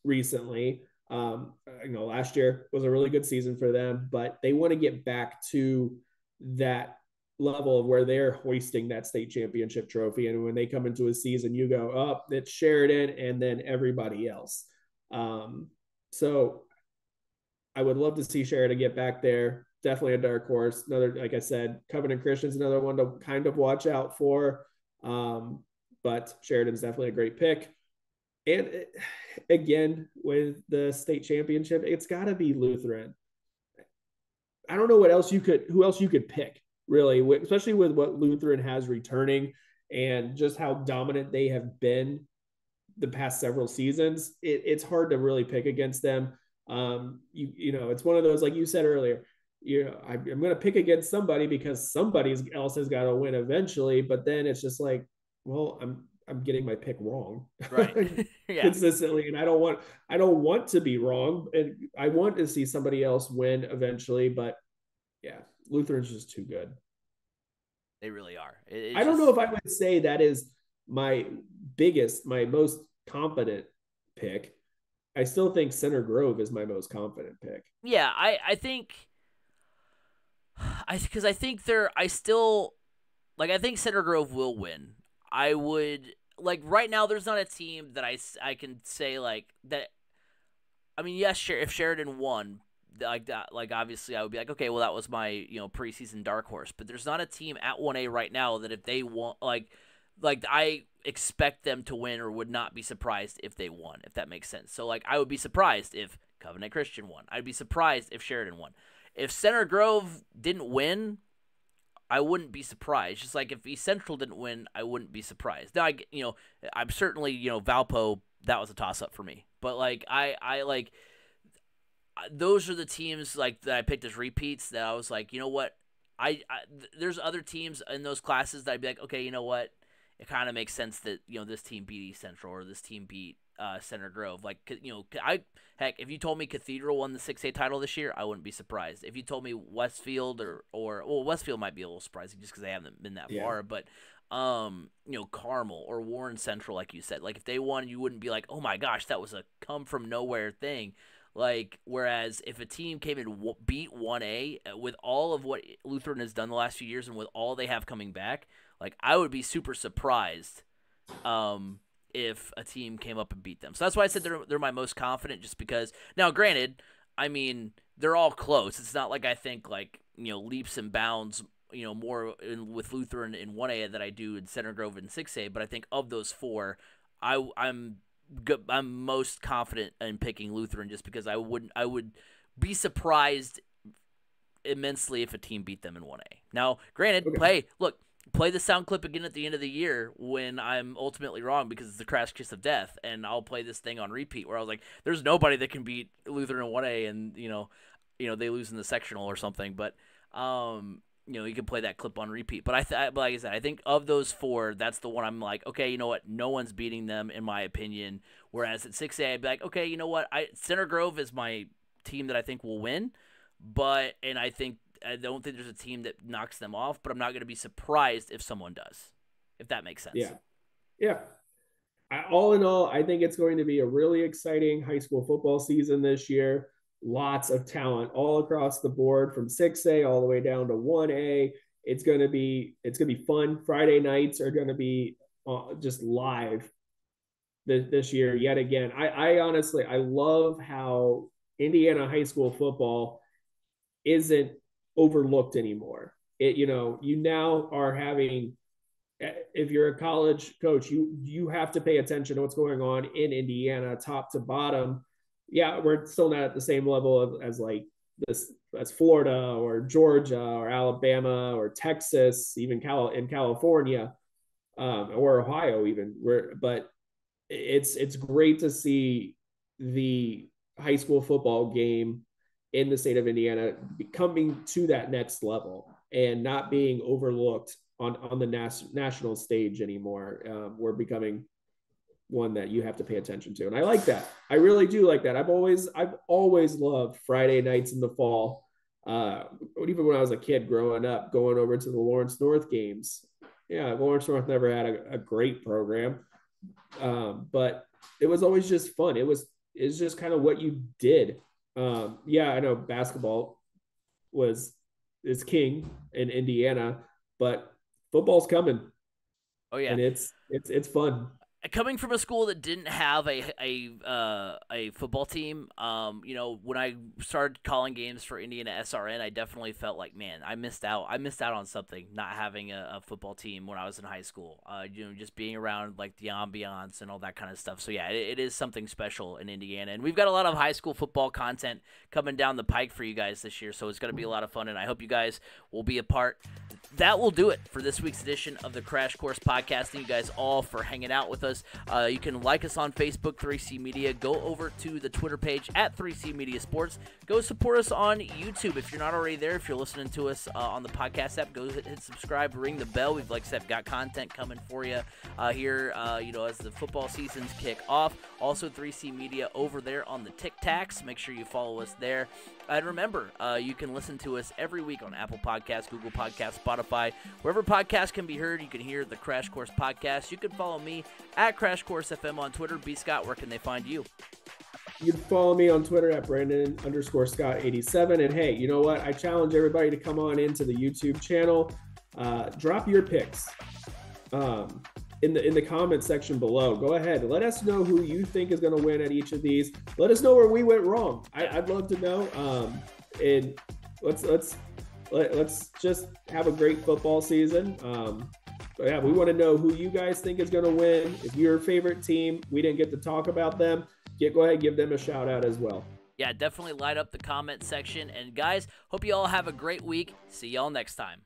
recently. Last year was a really good season for them, but they want to get back to that level of where they're hoisting that state championship trophy. And when they come into a season, you go, oh, it's Sheridan and then everybody else. So I would love to see Sheridan get back there. Definitely a dark horse. Another, like I said, Covenant Christian's another one to kind of watch out for. But Sheridan's definitely a great pick. And again, with the state championship, it's got to be Lutheran. I don't know who else you could pick, really, especially with what Lutheran has returning and just how dominant they have been the past several seasons. It's hard to really pick against them. It's one of those, like you said earlier, I'm going to pick against somebody because somebody else has got to win eventually. But then it's just like, well, I'm getting my pick wrong Right. Yeah. consistently, and I don't want to be wrong, and I want to see somebody else win eventually. But yeah, Lutheran's just too good. They really are. I don't know if I would say that is my my most confident pick. I still think Center Grove is my most confident pick. Yeah, I think because I think I still like I think Center Grove will win. I would like right now. There's not a team that I can say like that. I mean, yes, if Sheridan won like that, like obviously I would be like, okay, well that was my preseason dark horse. But there's not a team at 1A right now that if they want like I expect them to win or would not be surprised if they won, if that makes sense. So like I would be surprised if Covenant Christian won. I'd be surprised if Sheridan won. If Center Grove didn't win, I wouldn't be surprised. Just like if East Central didn't win, I wouldn't be surprised. Now I'm certainly Valpo, that was a toss up for me. But like I like those are the teams like that I picked as repeats that I was like, you know what? There's other teams in those classes that I'd be like, okay, you know what? It kind of makes sense that this team beat East Central or this team beat Center Grove. Like if you told me Cathedral won the 6A title this year, I wouldn't be surprised. If you told me Westfield or Westfield might be a little surprising just because they haven't been that far, but Carmel or Warren Central, like you said, like if they won, you wouldn't be like, oh my gosh, that was a come from nowhere thing. Like, whereas if a team came and beat 1A with all of what Lutheran has done the last few years and with all they have coming back, like I would be super surprised if a team came up and beat them. So that's why I said they're my most confident, just because. Now, granted, I mean they're all close. It's not like I think like leaps and bounds more with Lutheran in 1A than I do in Center Grove in 6A. But I think of those four, I'm most confident in picking Lutheran just because I would be surprised immensely if a team beat them in 1A. Now, granted, play the sound clip again at the end of the year when I'm ultimately wrong because it's the crash kiss of death, and I'll play this thing on repeat where I was like, there's nobody that can beat Lutheran in 1A, and they lose in the sectional or something, but you can play that clip on repeat. But like I said, I think of those four, that's the one I'm like, okay, you know what? No one's beating them in my opinion. Whereas at 6A, I'd be like, okay, you know what? Center Grove is my team that I think will win, I don't think there's a team that knocks them off. But I'm not going to be surprised if someone does, if that makes sense. Yeah. All in all, I think it's going to be a really exciting high school football season this year. Lots of talent all across the board from 6A all the way down to 1A. It's going to be fun. Friday nights are going to be just live this year yet again. I honestly, I love how Indiana high school football isn't overlooked anymore. You now are having, if you're a college coach, you have to pay attention to what's going on in Indiana, top to bottom. Yeah, we're still not at the same level as like this as Florida or Georgia or Alabama or Texas, even in California, or Ohio even. But it's great to see the high school football game in the state of Indiana coming to that next level and not being overlooked on the national stage anymore. We're becoming one that you have to pay attention to. And I like that. I really do like that. I've always loved Friday nights in the fall. Even when I was a kid growing up, going over to the Lawrence North games. Yeah, Lawrence North never had a great program. But it was always just fun. It's just kind of what you did. Yeah, I know basketball is king in Indiana, but football's coming. Oh yeah. And it's fun. Coming from a school that didn't have a football team, when I started calling games for Indiana SRN, I definitely felt like, man, I missed out on something not having a football team when I was in high school. Just being around like the ambiance and all that kind of stuff. So yeah, it is something special in Indiana, and we've got a lot of high school football content coming down the pike for you guys this year. So it's going to be a lot of fun, and I hope you guys will be a part. That will do it for this week's edition of the Crash Course Podcast. Thank you guys all for hanging out with us us. You can like us on Facebook, 3C Media. Go over to the Twitter page at 3C Media Sports. Go support us on YouTube if you're not already there. If you're listening to us on the podcast app, go hit subscribe, ring the bell. We've, like I said, got content coming for you here, as the football seasons kick off. Also, 3C Media over there on the Tic Tacs. Make sure you follow us there. And remember, you can listen to us every week on Apple Podcasts, Google Podcasts, Spotify. Wherever podcasts can be heard, you can hear the Crash Course Podcast. You can follow me at Crash Course FM on Twitter. B. Scott, where can they find you? You can follow me on Twitter at Brandon_Scott87. And hey, you know what? I challenge everybody to come on into the YouTube channel. Drop your picks in the comment section below. Go ahead. Let us know who you think is going to win at each of these. Let us know where we went wrong. I'd love to know. And let's just have a great football season. Yeah, we want to know who you guys think is going to win. If your favorite team, we didn't get to talk about them, go ahead and give them a shout out as well. Yeah, definitely light up the comment section. And guys, hope you all have a great week. See y'all next time.